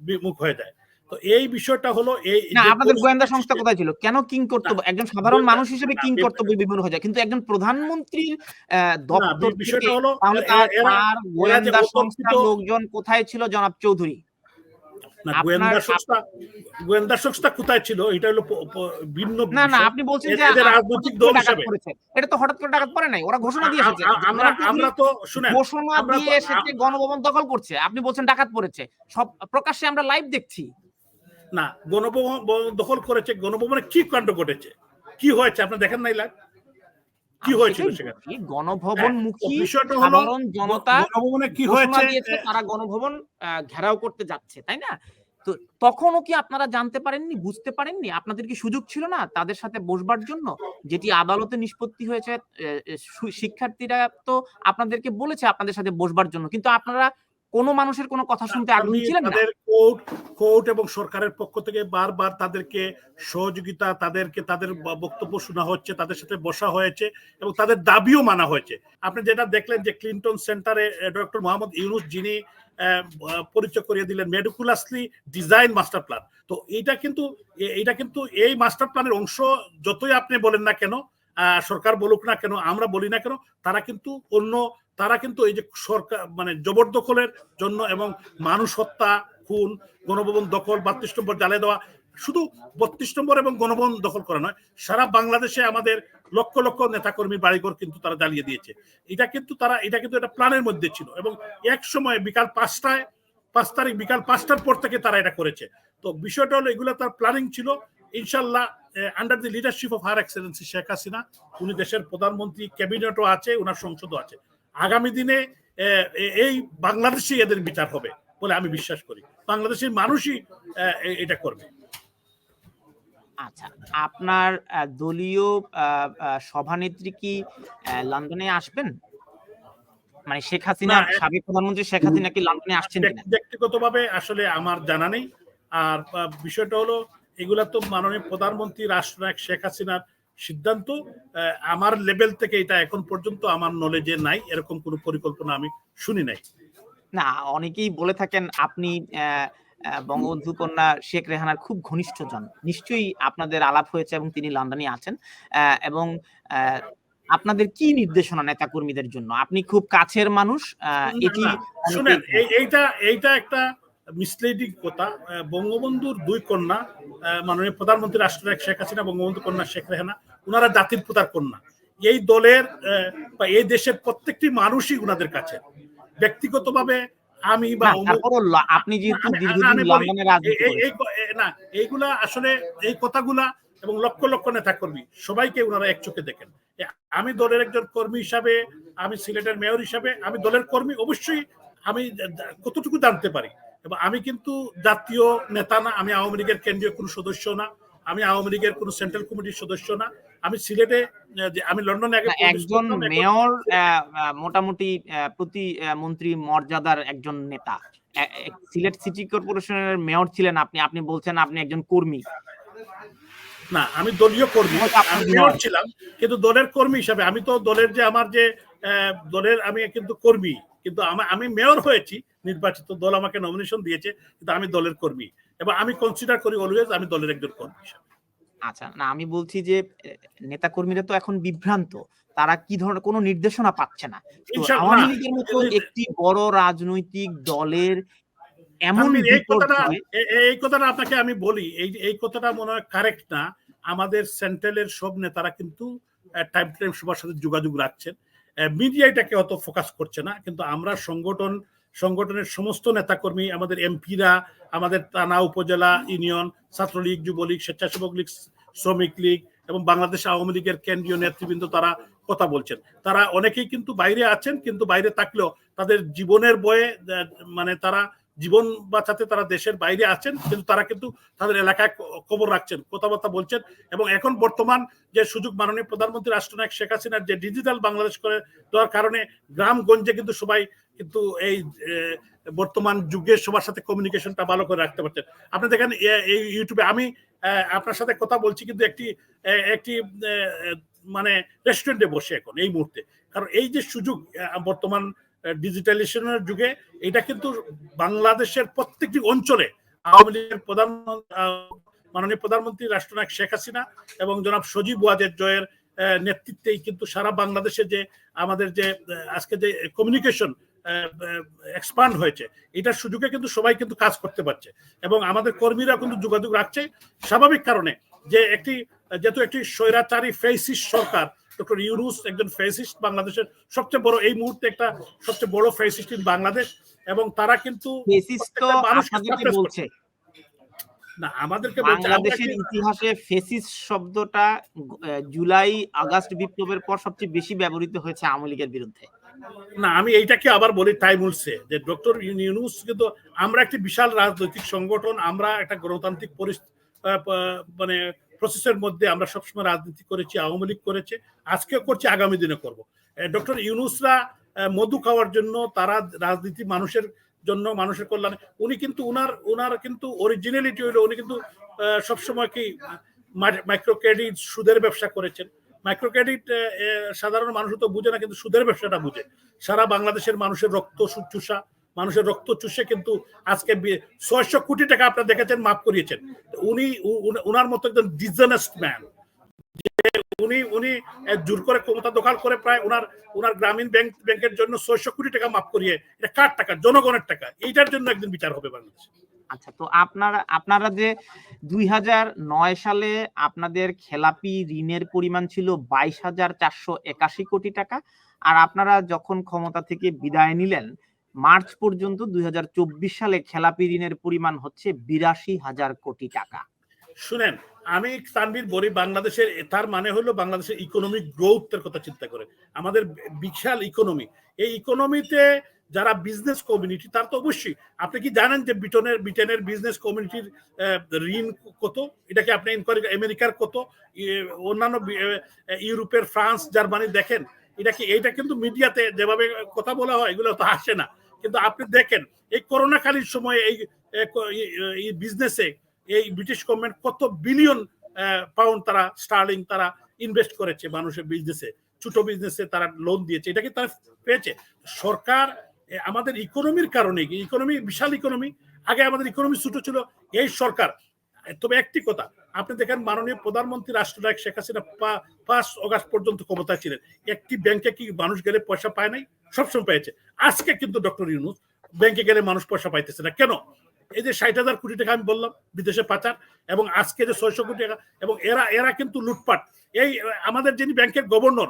বিমুখ হয়ে যায়। তো এই বিষয়টা হলো এই না, আপনাদের গোয়েন্দা সংস্থা কোথায় ছিল? কেন কিং কর্তব্য? একজন সাধারণ মানুষ হিসেবে কিং কর্তব্য বিমূঢ় হয়ে যায়, কিন্তু একজন প্রধানমন্ত্রীর দপ্তর থেকে, তাহলে তার গোয়েন্দা সংস্থার লোকজন কোথায় ছিল জনাব চৌধুরী? না, গোয়েন্দা সংস্থা কোথায় ছিল এটা হলো ভিন্ন। না, আপনি বলছেন যে রাজনৈতিক দল হিসেবে এটা তো হঠাৎ করে ডাকাত পড়ে নাই, ওরা ঘোষণা দিয়ে এসেছে। আমরা তো শুনেন, ঘোষণা দিয়ে এসেছে গণভবন দখল করছে, আপনি বলছেন ডাকাত পড়েছে, সব প্রকাশ্যে আমরা লাইভ দেখছি। না, গণভবন দখল করেছে, গণভবনে কি কাণ্ড ঘটেছে, কি হয়েছে আপনি দেখেন নাই? লাইভ কি হয়েছিল সেখানে? গণভবনমুখী সাধারণ জনতা গণভবনে কি হয়েছে, তারা গণভবন ঘেরাও করতে যাচ্ছে, তাই না? তো তখনও কি আপনারা জানতে পারেননি, বুঝতে পারেননি? আপনাদের কি সুযোগ ছিল না তাদের সাথে বসবার জন্য, যেটি আদালতে নিষ্পত্তি হয়েছে? শিক্ষার্থীরা তো আপনাদেরকে বলেছে আপনাদের সাথে বসবার জন্য, কিন্তু আপনারা কোনো মানুষের কোনো কথা শুনতে আগ্রহী ছিলেন না। কোর্ট এবং সরকারের পক্ষ থেকে বারবার তাদেরকে সহযোগিতা, তাদেরকে তাদের বক্তব্য শোনা হচ্ছে, তাদের সাথে বসা হয়েছে এবং তাদের দাবিও মানা হয়েছে। আপনি যেটা দেখলেন যে ক্লিনটন সেন্টারে ডক্টর মোহাম্মদ ইউনূস, যিনি পরিচয় করিয়ে দিলেন মেডিকুলাসলি ডিজাইন মাস্টার প্ল্যান, তো এইটা কিন্তু এই মাস্টার প্ল্যানের অংশ। যতই আপনি বলেন না কেন, সরকার বলুক না কেন, আমরা বলি না কেন, তারা কিন্তু এই যে সরকার মানে জবরদখলের জন্য এবং মানুষ হত্যা, খুন, গণভবন দখল, 32 নম্বর জ্বালিয়ে দেওয়া, শুধু 32 নম্বর এবং গণভবন দখল করা নয়, সারা বাংলাদেশে আমাদের লক্ষ লক্ষ নেতাকর্মী বাড়িঘর কিন্তু তারা জ্বালিয়ে দিয়েছে। এটা কিন্তু একটা প্ল্যানের মধ্যে ছিল এবং এক সময় বিকাল 5টায়, 5 তারিখ বিকাল 5টার পর থেকে তারা এটা করেছে। তো বিষয়টা হলো এগুলো তার প্ল্যানিং ছিল। ইনশাল্লাহ under the leadership of her Excellency Sheikh Hasina, উনি দেশের প্রধানমন্ত্রী, ক্যাবিনেটও আছে, ওনার সংসদও আছে, আগামী দিনে এই বাংলাদেশে এদের বিচার হবে বলে আমি বিশ্বাস করি। বাংলাদেশের মানুষই এটা করবে। আচ্ছা, আপনার দলীয় সভানেত্রী কি লন্ডনে আসবেন? মানে শেখ হাসিনা, সাবেক প্রধানমন্ত্রী শেখ হাসিনা কি লন্ডনে আসছেন কিনা? ব্যক্তিগতভাবে আসলে আমার জানা নেই। আর বিষয়টা হলো, এগুলা তো মাননীয় প্রধানমন্ত্রী রাষ্ট্রনায়ক শেখ হাসিনার সিদ্ধান্ত। আমার লেভেল থেকে এটা এখন পর্যন্ত আমার নলেজে নাই, এরকম কোনো পরিকল্পনা আমি শুনি নাই। না, অনেকেই বলে থাকেন আপনি বঙ্গবন্ধু কন্যা শেখ রেহানার খুব ঘনিষ্ঠ জন, নিশ্চয়ই আপনাদের আলাপ হয়েছে এবং তিনি লন্ডনে আছেন। এবং আপনাদের কি নির্দেশনা নেতাকর্মীদের জন্য? আপনি খুব কাছের মানুষ, এটি শুনেন, অনেকেই জানে। এইটা একটা মিসলিডিং কথা। বঙ্গবন্ধুর দুই কন্যা, মাননীয় প্রধানমন্ত্রী রাষ্ট্রনায়ক শেখ হাসিনা, বঙ্গবন্ধু কন্যা শেখ রেহানা, উনারা জাতির পিতার কন্যা। এই দলের বা এই দেশের প্রত্যেকটি মানুষই উনাদের কাছে। ব্যক্তিগতভাবে আমি বা না, তারপরও আপনি যেহেতু দীর্ঘদিন আমি বলি, লন্ডনে রাজনীতি করেছেন। না, এইগুলা আসলে এই কথাগুলা এবং লক্ষ লক্ষ নেতা কর্মী সবাইকে উনারা এক চোখে দেখেন। আমি দলের একজন কর্মী হিসাবে, আমি সিলেটের মেয়র হিসাবে, আমি দলের কর্মী, অবশ্যই আমি কতটুকু জানতে পারি। এবং আমি কিন্তু জাতীয় নেতা না, আমি আওয়ামী লীগের কেন্দ্রীয় কোনো সদস্য না, আমি আওয়ামী লীগের কোনো সেন্ট্রাল কমিটির সদস্য না। আমি সিলেটে, আমি লন্ডনে আগে একজন মেয়র মোটামুটি প্রতিমন্ত্রী মর্যাদার একজন নেতা। সিলেট সিটি কর্পোরেশনের মেয়র ছিলেন আপনি, আপনি বলছেন আপনি একজন কর্মী। না, আমি দলীয় কর্মী, আমি মেয়র ছিলাম, কিন্তু দলের কর্মী হিসাবে আমি তো দলের যে আমার যে দলের আমি কিন্তু কর্মী, কিন্তু আমি মেয়র হয়েছি নির্বাচিত, দল আমাকে নমিনেশন দিয়েছে, কিন্তু আমি দলের কর্মী এবং আমি কনসিডার করি অলওয়েজ আমি দলের একজন কর্মী হিসাবে। আচ্ছা, না আমি বলছি যে নেতাকর্মীরা তো এখন বিভ্রান্ত, তারা কি ধরনের কোনো নির্দেশনা পাচ্ছে না। তো আওয়ামী লীগের মতো একটি বড় রাজনৈতিক দলের এমন বিপর্যয়। এই কথাটা আপনাকে আমি বলি, এই কথাটা মনে হয় কারেক্ট না। আমাদের সেন্ট্রালের সব নেতারা কিন্তু টাইম টাইম সবার সাথে যোগাযোগ রাখছেন, মিডিয়া এটাকে অত ফোকাস করছে না, কিন্তু আমরা সংগঠনের সমস্ত নেতাকর্মী, আমাদের এমপিরা, আমাদের থানা, উপজেলা, ইউনিয়ন, ছাত্রলীগ, যুবলীগ, স্বেচ্ছাসেবক লীগ, শ্রমিক লীগ এবং বাংলাদেশ আওয়ামী লীগের কেন্দ্রীয় নেতৃবৃন্দ তারা কথা বলছেন। তারা অনেকেই কিন্তু বাইরে আছেন, কিন্তু বাইরে থাকলেও তাদের জীবনের বয়ে, মানে তারা জীবন বাঁচাতে তারা দেশের বাইরে আছেন, কিন্তু তারা কিন্তু তাদের এলাকায় খবর রাখছেন, কথাবার্তা বলছেন। এবং এখন বর্তমান যে সুযোগ, মাননীয় প্রধানমন্ত্রী রাষ্ট্রনায়ক শেখ হাসিনার যে ডিজিটাল বাংলাদেশ করে দেওয়ার কারণে গ্রামগঞ্জে কিন্তু সবাই কিন্তু এই বর্তমান যুগের সবার সাথে কমিউনিকেশনটা ভালো করে রাখতে পারছেন। আপনি দেখেন এই ইউটিউবে আমি আপনার সাথে কথা বলছি কিন্তু একটি মানে রেস্টুরেন্টে বসে এখন এই মুহূর্তে, কারণ এই যে সুযোগ বর্তমান ডিজিটালাইজেশনের যুগে, এটা কিন্তু বাংলাদেশের প্রত্যেকটি অঞ্চলে আওয়ামী লীগের মাননীয় প্রধানমন্ত্রী রাষ্ট্রনায়ক শেখ হাসিনা এবং জনাব সজীব ওয়াজেদ জয়ের নেতৃত্বেই কিন্তু সারা বাংলাদেশে যে আমাদের যে আজকে যে কমিউনিকেশন এক্সপান্ড হয়েছে, এটার সুযোগে কিন্তু সবাই কিন্তু কাজ করতে পারছে এবং আমাদের কর্মীরা কিন্তু যোগাযোগ রাখছে। স্বাভাবিক কারণে যে যেহেতু একটি স্বৈরাচারী ফেসিস্ট সরকার, ডক্টর ইউনূস একজন ফেসিস্ট, বাংলাদেশের সবচেয়ে বড়, এই মুহূর্তে একটা সবচেয়ে বড় ফেসিস্ট ইন বাংলাদেশ, এবং তারা কিন্তু বলছে না, আমাদেরকে বাংলাদেশের ইতিহাসে ফেসিস্ট শব্দটা জুলাই আগস্ট বিপ্লবের পর সবচেয়ে বেশি ব্যবহৃত হয়েছে আওয়ামী লীগের বিরুদ্ধে। না, আমি এইটাকে আবার বলি টাইম উলসে, যে ডক্টর ইউনূস কিন্তু, আমরা একটি বিশাল রাজনৈতিক সংগঠন, আমরা একটা গণতান্ত্রিক মানে প্রসেসের মধ্যে আমরা সবসময় রাজনীতি করেছি, আওয়ামী লীগ করেছে, আজকেও করছি, আগামী দিনে করব। ডক্টর ইউনূসরা মধু খাওয়ার জন্য, তারা রাজনীতি মানুষের জন্য, মানুষের কল্যাণে, উনি কিন্তু উনার কিন্তু অরিজিনালিটি হইলো, উনি কিন্তু সবসময় কি মাইক্রো ক্রেডিট, সুদের ব্যবসা করেছেন। মাইক্রো ক্রেডিট সাধারণ মানুষ তো বুঝে না, কিন্তু সুদের ব্যবসাটা বুঝে। সারা বাংলাদেশের মানুষের রক্ত চুষে কিন্তু আজকে 600 কোটি টাকা আপনারা দেখেছেন, মাফ করিয়েছেন। উনার মতো একজন ডিসঅনেস্ট ম্যান, উনি জোর করে ক্ষমতা দখল করে প্রায় উনার গ্রামীণ ব্যাংকের জন্য 600 কোটি টাকা মাফ করিয়ে, এটা কার টাকা? জনগণের টাকা। এইটার জন্য একদিন বিচার হবে বাংলাদেশে। আচ্ছা, তো আপনারা যে 2009 সালে আপনাদের খেলাপি ঋণের পরিমাণ ছিল 22,481 কোটি টাকা, আর আপনারা যখন ক্ষমতা থেকে বিদায় নিলেন মার্চ পর্যন্ত 2024 সালে খেলাপি ঋণের পরিমাণ হচ্ছে 82,000 কোটি টাকা। শুনেন, আমি তানভীর বলি, বাংলাদেশের, তার মানে হলো বাংলাদেশের ইকোনমিক গ্রোথের কথা চিন্তা করে, আমাদের বিশাল ইকোনমি, এই ইকোনমিতে যারা বিজনেস কমিউনিটি, তার তো অবশ্যই, আপনি কি জানেন যে ব্রিটেনের বিজনেস কমিউনিটির ঋণ কত? এটাকে আপনি ইনকোয়ারি, আমেরিকার কত, অন্যান্য ইউরোপের, ফ্রান্স, জার্মানি, দেখেন। এইটা কিন্তু মিডিয়াতে যেভাবে কথা বলা হয়, এগুলো তো আসে না, কিন্তু আপনি দেখেন এই করোনাকালীন সময়ে এই বিজনেসে এই ব্রিটিশ গভর্নমেন্ট কত বিলিয়ন পাউন্ড তারা, স্টার্লিং তারা ইনভেস্ট করেছে মানুষের বিজনেসে, ছোট বিজনেসে তারা লোন দিয়েছে, এটাকে তারা পেয়েছে। সরকার আমাদের ইকোনমির কারণে, ইকোনমি বিশাল ইকোনমি, আগে আমাদের ইকোনমি ছোট ছিল, এই সরকার। তবে একটি কথা, আপনি দেখেন মাননীয় প্রধানমন্ত্রী রাষ্ট্রনায়ক শেখ হাসিনা 5 অগাস্ট পর্যন্ত ক্ষমতায় ছিলেন, একটি ব্যাংকে কি মানুষ গেলে পয়সা পায় নাই? সবসময় পেয়েছে। আজকে কিন্তু ডক্টর ইউনূস ব্যাংকে গেলে মানুষ পয়সা পাইতেছে না। কেন? এই যে 60,000 কোটি টাকা আমি বললাম বিদেশে পাচার, এবং আজকে যে 600 কোটি টাকা, এবং এরা কিন্তু লুটপাট। এই আমাদের যিনি ব্যাংকের গভর্নর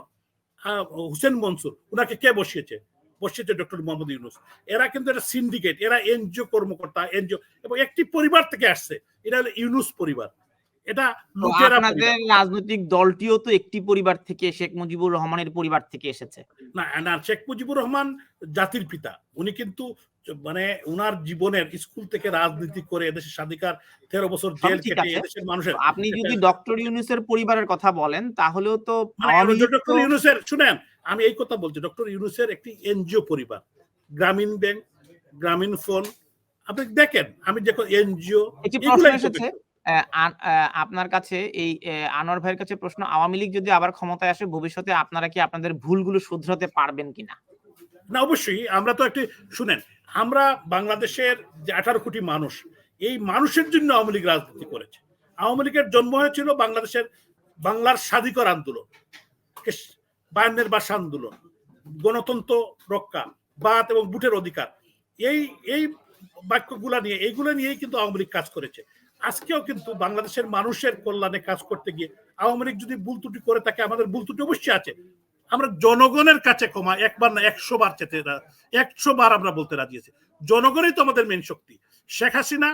হুসেন মনসুর, উনাকে কে বসিয়েছে? বসিয়েছে ডক্টর মোহাম্মদ ইউনূস। এরা কিন্তু একটা সিন্ডিকেট, এরা এনজিও কর্মকর্তা, এনজিও, এবং একটি পরিবার থেকে আসছে, এটা হলো ইউনূস পরিবার। এটা লুটেরা আপনাদের রাজনৈতিক দলটিও তো একটি পরিবার থেকে, শেখ মুজিবুর রহমানের পরিবার থেকে এসেছে। না না, শেখ মুজিবুর রহমান জাতির পিতা। উনি কিন্তু মানে উনার জীবনের স্কুল থেকে রাজনীতি করে এদেশের স্বাধিকার 13 বছর জেল কেটে এদেশের মানুষের। আপনি যদি ডক্টর ইউনূসের পরিবারের কথা বলেন তাহলেও তো ডক্টর ইউনূসের, শুনেন আমি এই কথা বলছি, ডক্টর ইউনূসের একটি এনজিও পরিবার, গ্রামীণ ব্যাংক, গ্রামীণ ফোন, আপনি দেখেন, আমি যখন এনজিও। একটি প্রশ্ন এসেছে আপনার কাছে, এই আনোয়ার ভাইয়ের কাছে প্রশ্ন, আওয়ামী লীগ যদি আবার ক্ষমতায় আসে ভবিষ্যতে আপনারা কি আপনাদের ভুলগুলো শুধরাতে পারবেন কিনা? না, অবশ্যই। আমরা তো একটি, শুনেন, আমরা বাংলাদেশের যে 18 কোটি মানুষ, এই মানুষের জন্য আওয়ামী লীগ রাজনীতি করেছে। আওয়ামী লীগের জন্ম হয়েছিল বাংলার স্বাধিকার আন্দোলন, 52 ভাষা আন্দোলন, গণতন্ত্র রক্ষা, বাত এবং বুটের অধিকার, এই বাক্যগুলা নিয়ে, এইগুলো নিয়েই কিন্তু আওয়ামী লীগ কাজ করেছে। আজকেও কিন্তু বাংলাদেশের মানুষের কল্যাণে কাজ করতে গিয়ে আওয়ামী লীগ যদি ভুল ত্রুটি করে থাকে, আমাদের ভুল ত্রুটি অবশ্যই আছে। আমরা জনগণের কাছে ক্ষমা একবার না 100 বার চেতে, 100 বার আমরা বলতে রাজি আছি। জনগণই তো আমাদের মেন শক্তি। শেখ হাসিনা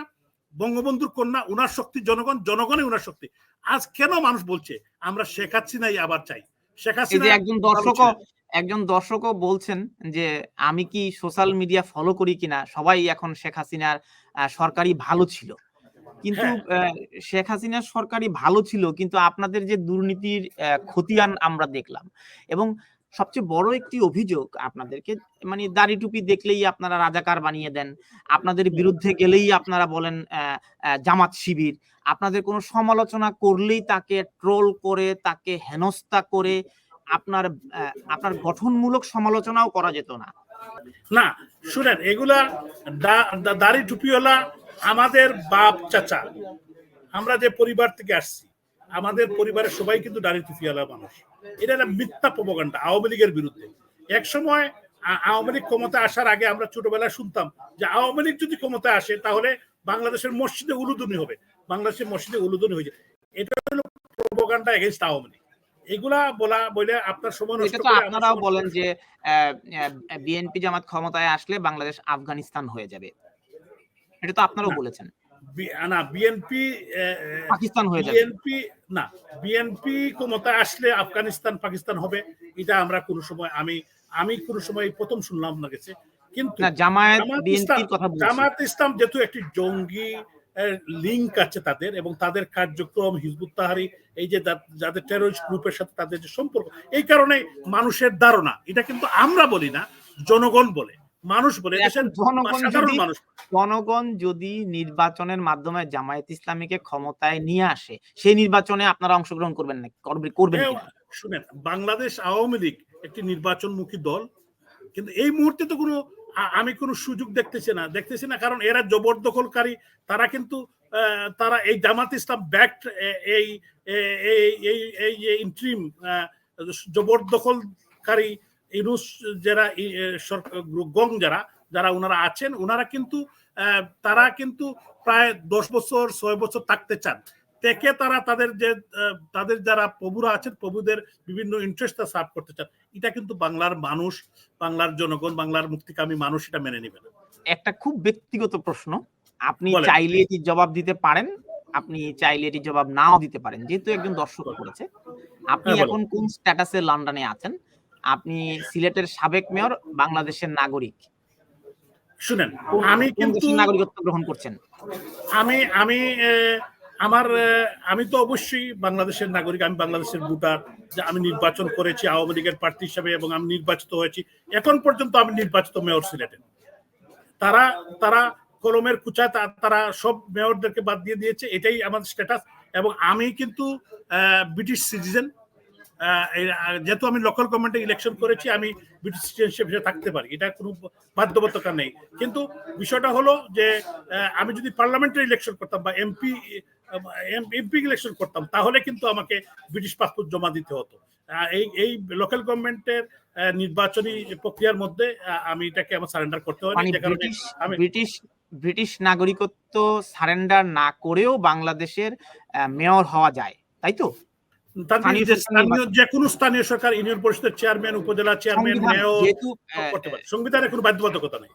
বঙ্গবন্ধুর কন্যা, উনার শক্তি জনগণ, জনগণই উনার শক্তি। আজ কেন মানুষ বলছে আমরা শেখ হাসিনাই আবার চাই? শেখ হাসিনা, একজন দর্শকও বলছেন যে আমি কি সোশ্যাল মিডিয়া ফলো করি কিনা, সবাই এখন শেখ হাসিনার সরকারি ভালো ছিল, কিন্তু শেখ হাসিনার সরকারি ভালো ছিল, কিন্তু আপনাদের যে দুর্নীতির খতিয়ান আমরা দেখলাম, এবং সবচেয়ে বড় একটি অভিযোগ আপনাদেরকে, মানে দাড়ি টুপি দেখলেই আপনারা রাজাকার বানিয়ে দেন, আপনাদের বিরুদ্ধে গেলেই আপনারা বলেন জামাত শিবির, আপনাদের কোনো সমালোচনা করলেই তাকে ট্রোল করে, তাকে হেনস্থা করে, আপনার গঠনমূলক সমালোচনাও করা যেত না। না, শুনেন, এগুলা দাড়ি টুপিওয়ালা আমাদের বাপ চাচা, আমরা যে পরিবার থেকে আসছি, আমাদের পরিবারের সবাই কিন্তু দাড়ি টুপিওয়ালা মানুষ। এটা একটা মিথ্যা প্রোপাগান্ডা আওয়ামী লীগের বিরুদ্ধে। এক সময় আওয়ামী লীগ ক্ষমতায় আসার আগে আমরা ছোটবেলায় শুনতাম যে আওয়ামী লীগ যদি ক্ষমতায় আসে তাহলে বাংলাদেশের মসজিদে উলুদনি হবে, বাংলাদেশের মসজিদে উলুদনি হয়ে যায়। এটা হলো প্রোপাগান্ডা এগেইনস্ট আওয়ামী লীগ। এগুলা বলে আপনার সময় নষ্ট করে। আপনারাও বলেন যে বিএনপি জামাত ক্ষমতায় আসলে বাংলাদেশ আফগানিস্তান হয়ে যাবে, এটা তো আপনারাও বলেছেন। না, বিএনপি পাকিস্তান হয়ে যাবে। বিএনপি ক্ষমতায় আসলে আফগানিস্তান পাকিস্তান হবে, এটা আমরা কোন সময়, আমি কোন সময় প্রথম শুনলাম না গেছে। কিন্তু জামাত ইসলাম যেহেতু একটি জঙ্গি লিঙ্ক আছে তাদের, এবং তাদের কার্যক্রম, হিজবুত তাহরির, এই যে যাদের টেররিস্ট গ্রুপের সাথে তাদের যে সম্পর্ক, এই কারণে মানুষের ধারণা, এটা কিন্তু আমরা বলি না, জনগণ বলে, মানুষ বলে, জনগণ যদি নির্বাচনের মাধ্যমে জামায়াত ইসলামীকে ক্ষমতায় নিয়ে আসে, সেই নির্বাচনে আপনারা অংশগ্রহণ করবেন না? করবেন। শুনেন, বাংলাদেশ আওয়ামী লীগ একটি নির্বাচনমুখী দল, কিন্তু এই মুহূর্তে তো আমি কোনো সুযোগ দেখতেছি না, কারণ এরা জবরদখলকারী। তারা কিন্তু তারা এই জামাত ইসলাম ব্যাকড এই ইন্ট্রিম জবরদখলকারী ইউনূস যারা গং যারা ওনারা আছেন, ওনারা কিন্তু তারা কিন্তু প্রায় 10 বছর 6 বছর থাকতে চান, থেকে তারা তাদের যারা প্রভুরা আছেন, প্রভুদের বিভিন্ন ইন্টারেস্ট সার্ভ করতে চান। এটা কিন্তু বাংলার মানুষ, বাংলার জনগণ, বাংলার মুক্তিকামী মানুষ এটা মেনে নেবে না। একটা খুব ব্যক্তিগত প্রশ্ন, আপনি চাইলে এটি জবাব দিতে পারেন, আপনি চাইলে এটি জবাব নাও দিতে পারেন, যেহেতু একজন দর্শক করেছে। আপনি এখন কোন স্ট্যাটাসে লন্ডনে আছেন? আপনি সিলেটের সাবেক মেয়র, বাংলাদেশের নাগরিক। শুনেন, আমি কিন্তু নাগরিকত্ব গ্রহণ করছেন। আমি তো অবশ্যই বাংলাদেশের নাগরিক, আমি বাংলাদেশের ভোটার, যে আমি নির্বাচন করেছি আওয়ামী লীগের প্রার্থী হিসেবে, এবং আমি নির্বাচিত হয়েছি। এখন পর্যন্ত আমি নির্বাচিত মেয়র সিলেটে। তারা কলমের কুচায় তারা সব মেয়রদেরকে বাদ দিয়ে দিয়েছে, এটাই আমাদের স্ট্যাটাস। এবং আমি কিন্তু ব্রিটিশ সিটিজেন, যেহেতু আমি লোকাল গভর্নমেন্টে ইলেকশন করেছি, আমি ব্রিটিশ সিটিজেনশিপ হিসেবে থাকতে পারি, এটা কোনো বাধ্যবাধকতা নেই। কিন্তু বিষয়টা হলো যে আমি যদি পার্লামেন্টের ইলেকশন করতাম বা এমপি এমপি ইলেকশন করতাম, তাহলে কিন্তু আমাকে ব্রিটিশ পাসপোর্ট জমা দিতে হতো। এই এই লোকাল গভর্নমেন্টের নির্বাচনী প্রক্রিয়ার মধ্যে আমি এটাকে আমার সারেন্ডার করতে হয়, মানে যে কারণে আমি ব্রিটিশ নাগরিকত্ব সারেন্ডার না করেও বাংলাদেশের মেয়র হওয়া যায়, তাই তো? স্থানীয় যে কোনো স্থানীয় সরকার, ইউনিয়ন পরিষদের চেয়ারম্যান, উপজেলা চেয়ারম্যান, মেয়র যেহেতু করতে পারে। সংবিধানে কোনো বাধ্যবাধকতা নেই।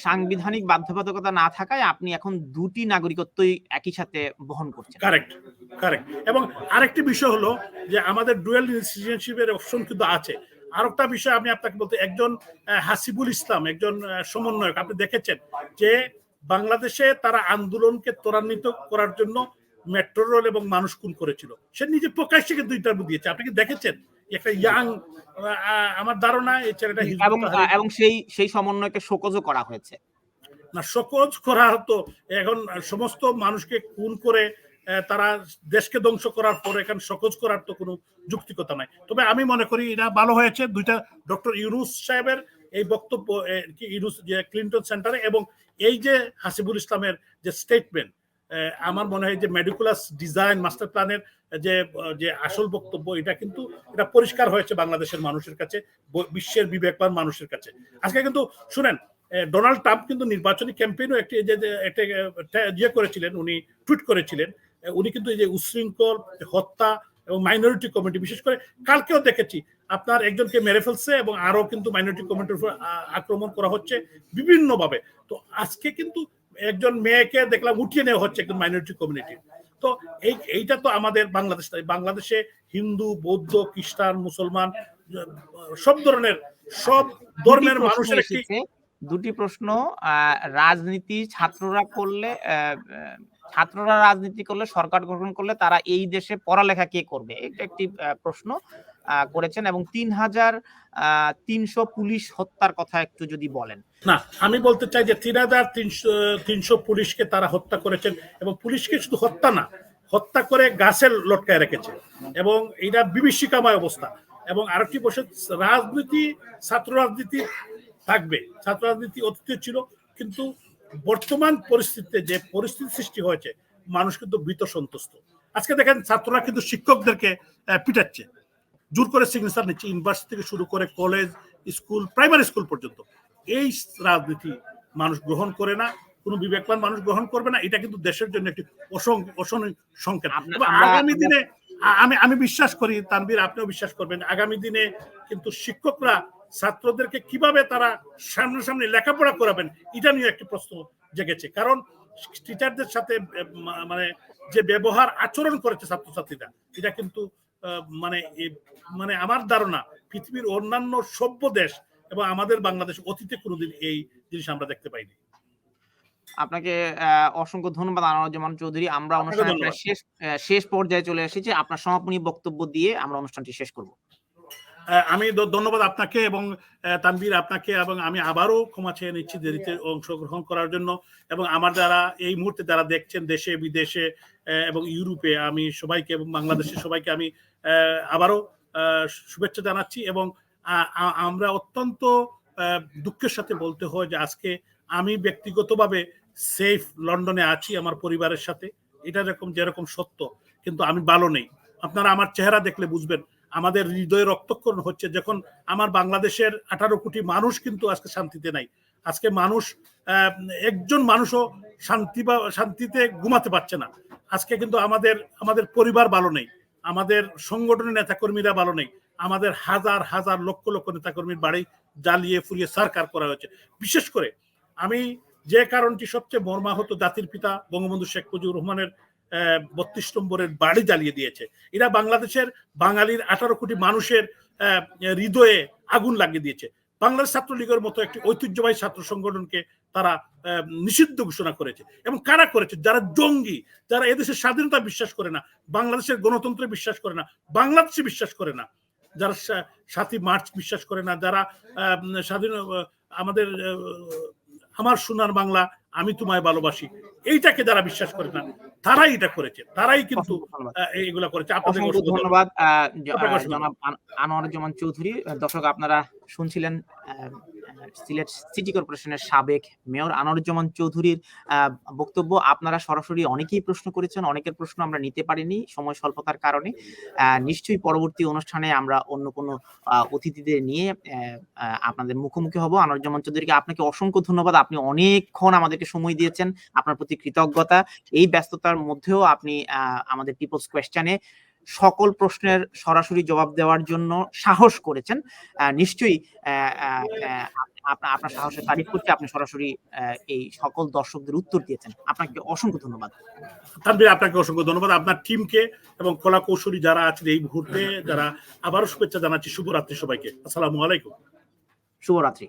সাংবিধানিক বাধ্যবাধকতা না থাকায় আপনি এখন দুটি নাগরিকত্বই একই সাথে বহন করছেন। কারেক্ট। এবং আরেকটি বিষয় হলো যে আমাদের ডুয়াল সিটিজেনশিপের অপশন কিন্তু আছে। আরেকটা বিষয় আমি আপনাকে বলতে, একজন হাসিবুল ইসলাম, একজন সমন্বয়ক, আপনি দেখেছেন যে বাংলাদেশে তারা আন্দোলনকে ত্বরান্বিত করার জন্য মেট্রো রেল এবং মানুষ খুন করেছিল, সে নিজে প্রকাশ্যে কিন্তু ইন্টারভিউ দিয়েছে। আপনি কি দেখেছেন? একটা ইয়াং, আমার ধারণা এই ছেলেটা, এবং সেই সমন্বয়কে শোকজও করা হয়েছে না। শোকজ করা হতো, এখন সমস্ত মানুষকে খুন করে তারা দেশকে ধ্বংস করার পর এখন শোকজ করার তো কোনো যুক্তিকতা নাই। তবে আমি মনে করি এটা ভালো হয়েছে, দুইটা ডক্টর ইউনূস সাহেবের এই বক্তব্য, ইউনূস যে ক্লিনটন সেন্টারে, এবং এই যে হাসিবুল ইসলামের যে স্টেটমেন্ট, আমার মনে হয় যে মেডিকুলাস ডিজাইন মাস্টার প্ল্যানের যে আসল বক্তব্য, এটা কিন্তু এটা পরিষ্কার হয়েছে বাংলাদেশের মানুষের কাছে, বিশ্বের বিবেকবান মানুষের কাছে। আজকে কিন্তু শুনেন, ডোনাল্ড ট্রাম্প কিন্তু নির্বাচনী ক্যাম্পেইনও একটি করেছিলেন, উনি টুইট করেছিলেন, উনি কিন্তু এই যে উশৃঙ্খল, হত্যা এবং মাইনরিটি কমিউনিটি, বিশেষ করে কালকেও দেখেছি আপনার একজনকে মেরে ফেলছে, এবং আরো কিন্তু মাইনরিটি কমিউনিটির উপর আক্রমণ করা হচ্ছে বিভিন্ন ভাবে। তো আজকে কিন্তু একজন মেয়েকে দেখলাম উঠিয়ে নেওয়া হচ্ছে একজন মাইনরিটি কমিউনিটি। তো এইটা তো আমাদের বাংলাদেশে হিন্দু, বৌদ্ধ, খ্রিস্টান, মুসলমান, সব ধরনের, সব ধর্মের মানুষের একটি দুটি প্রশ্ন। রাজনীতি ছাত্ররা রাজনীতি করলে, সরকার গঠন করলে তারা এই দেশে পড়ালেখা কে করবে, এটা একটি প্রশ্ন করেছেন। এবং ৩,৩০০ পুলিশ হত্যার কথা একটু যদি বলেন। না, আমি বলতে চাই যে ৩,৩০০ পুলিশকে তারা হত্যা করেছেন, এবং পুলিশকে শুধু হত্যা না, হত্যা করে গাছে লটকায় রেখেছে, এবং এটা বিভীষিকাময় অবস্থা। এবং আরেকটি বছর রাজনীতি, ছাত্র রাজনীতি থাকবে, ছাত্র রাজনীতি অতীতে ছিল, কিন্তু বর্তমান পরিস্থিতিতে যে পরিস্থিতি সৃষ্টি হয়েছে, মানুষ কিন্তু ভীত সন্তুষ্ট। আজকে দেখেন ছাত্ররা কিন্তু শিক্ষকদেরকে পিটাচ্ছে, জোর করে সিগনেচার নিচ্ছে, ইউনিভার্সিটি থেকে শুরু করে কলেজ, স্কুল, প্রাইমারি স্কুল পর্যন্ত। এই রাজনীতি মানুষ গ্রহণ করে না, কোনো বিবেকবান মানুষ গ্রহণ করবে না। এটা কিন্তু দেশের জন্য একটি সংকেত। আগামী দিনে আমি বিশ্বাস করি, তানভীর আপনিও বিশ্বাস করবেন, আগামী দিনে কিন্তু শিক্ষকরা ছাত্রদেরকে কিভাবে তারা সামনাসামনি লেখাপড়া করাবেন, এটা নিয়ে একটি প্রশ্ন জেগেছে। কারণ টিচারদের সাথে মানে যে ব্যবহার আচরণ করেছে ছাত্রছাত্রীরা, এটা কিন্তু মানে আমার ধারণা পৃথিবীর অন্যান্য সভ্য দেশ এবং আমাদের বাংলাদেশ অতীতে কোনোদিন এই জিনিস আমরা দেখতে পাইনি। আপনাকে অসংখ্য ধন্যবাদ আনোয়ারুজ্জামান চৌধুরী। আমরা অনুষ্ঠানের শেষ পর্যায়ে চলে এসেছি, আপনার সমাপনী বক্তব্য দিয়ে আমরা অনুষ্ঠানটি শেষ করব। আমি ধন্যবাদ আপনাকে এবং তানভীর আপনাকে, এবং আমি আবারও ক্ষমা চেয়ে নিচ্ছি দেরিতে অংশগ্রহণ করার জন্য। এবং আমার যারা এই মুহূর্তে যারা দেখছেন দেশে বিদেশে এবং ইউরোপে, আমি সবাইকে এবং বাংলাদেশের সবাইকে আমি আবারও শুভেচ্ছা জানাচ্ছি। এবং আমরা অত্যন্ত দুঃখের সাথে বলতে হয় যে আজকে আমি ব্যক্তিগতভাবে সেফ লন্ডনে আছি আমার পরিবারের সাথে, এটা যেরকম সত্য, কিন্তু আমি ভালো নেই। আপনারা আমার চেহারা দেখলে বুঝবেন আমাদের হৃদয়ে রক্তক্ষরণ হচ্ছে, যখন আমার বাংলাদেশের 18 কোটি মানুষ কিন্তু আজকে শান্তিতে নাই। আজকে মানুষ, একজন মানুষও শান্তিতে ঘুমাতে পারছে না। আজকে কিন্তু আমাদের পরিবার ভালো নেই, আমাদের সংগঠনের নেতাকর্মীরা ভালো নেই, আমাদের হাজার হাজার লক্ষ লক্ষ নেতাকর্মীর বাড়ি জ্বালিয়ে ফুরিয়ে সারকার করা হয়েছে। বিশেষ করে আমি যে কারণটি সবচেয়ে মর্মাহত, জাতির পিতা বঙ্গবন্ধু শেখ মুজিবুর রহমানের 32 নম্বরের বাড়ি জ্বালিয়ে দিয়েছে। এরা বাংলাদেশের বাঙালির 18 কোটি মানুষের হৃদয়ে আগুন লাগিয়ে দিয়েছে। বাংলাদেশ ছাত্রলীগের মতো একটি ঐতিহ্যবাহী ছাত্র সংগঠনকে তারা নিষিদ্ধ ঘোষণা করেছে। এবং কারা করেছে? যারা জঙ্গি, যারা এদেশের স্বাধীনতা বিশ্বাস করে না, বাংলাদেশের গণতন্ত্রে বিশ্বাস করে না, বাংলাদেশে বিশ্বাস করে না, যারা 7ই মার্চ বিশ্বাস করে না, যারা স্বাধীন আমাদের আমার সোনার বাংলা, আমি তোমায় ভালোবাসি, এইটাকে যারা বিশ্বাস করে না, তারাই এটা করেছে, তারাই কিন্তু এইগুলা করেছে। আপনাদের ধন্যবাদ জনাব আনোয়ারুজ্জামান চৌধুরী। দর্শক, আপনারা শুনছিলেন সিলেট সিটি কর্পোরেশনের সাবেক মেয়র আনোয়ারুজ্জামান চৌধুরীর বক্তব্য। আপনারা সরাসরি অনেকেই প্রশ্ন করেছেন, অনেকের প্রশ্ন আমরা নিতে পারিনি সময় স্বল্পতার কারণে। নিশ্চয়ই পরবর্তী অনুষ্ঠানে আমরা অন্য কোনো অতিথিদের নিয়ে আপনাদের মুখোমুখি হব। আনোয়ারুজ্জামান চৌধুরীকে আপনাকে অসংখ্য ধন্যবাদ। আপনি অনেকক্ষণ আমাদেরকে সময় দিয়েছেন, আপনার প্রতি কৃতজ্ঞতা। এই ব্যস্ততার মধ্যেও আপনি আমাদের পিপলস কোয়েশ্চেনে সকল প্রশ্নের সরাসরি জবাব দেওয়ার জন্য সাহস করেছেন। নিশ্চয়ই আপনার সাহসের তারিফ করছি। আপনি সরাসরি এই সকল দর্শকদের উত্তর দিয়েছেন। আপনাকে অসংখ্য ধন্যবাদ। তানভীর, আপনাকে অসংখ্য ধন্যবাদ, আপনার টিমকে এবং কলা কৌশলী যারা আছেন এই মুহূর্তে, যারা আবারও শুভেচ্ছা জানাচ্ছি। শুভরাত্রি সবাইকে। আসসালামু আলাইকুম। শুভরাত্রি।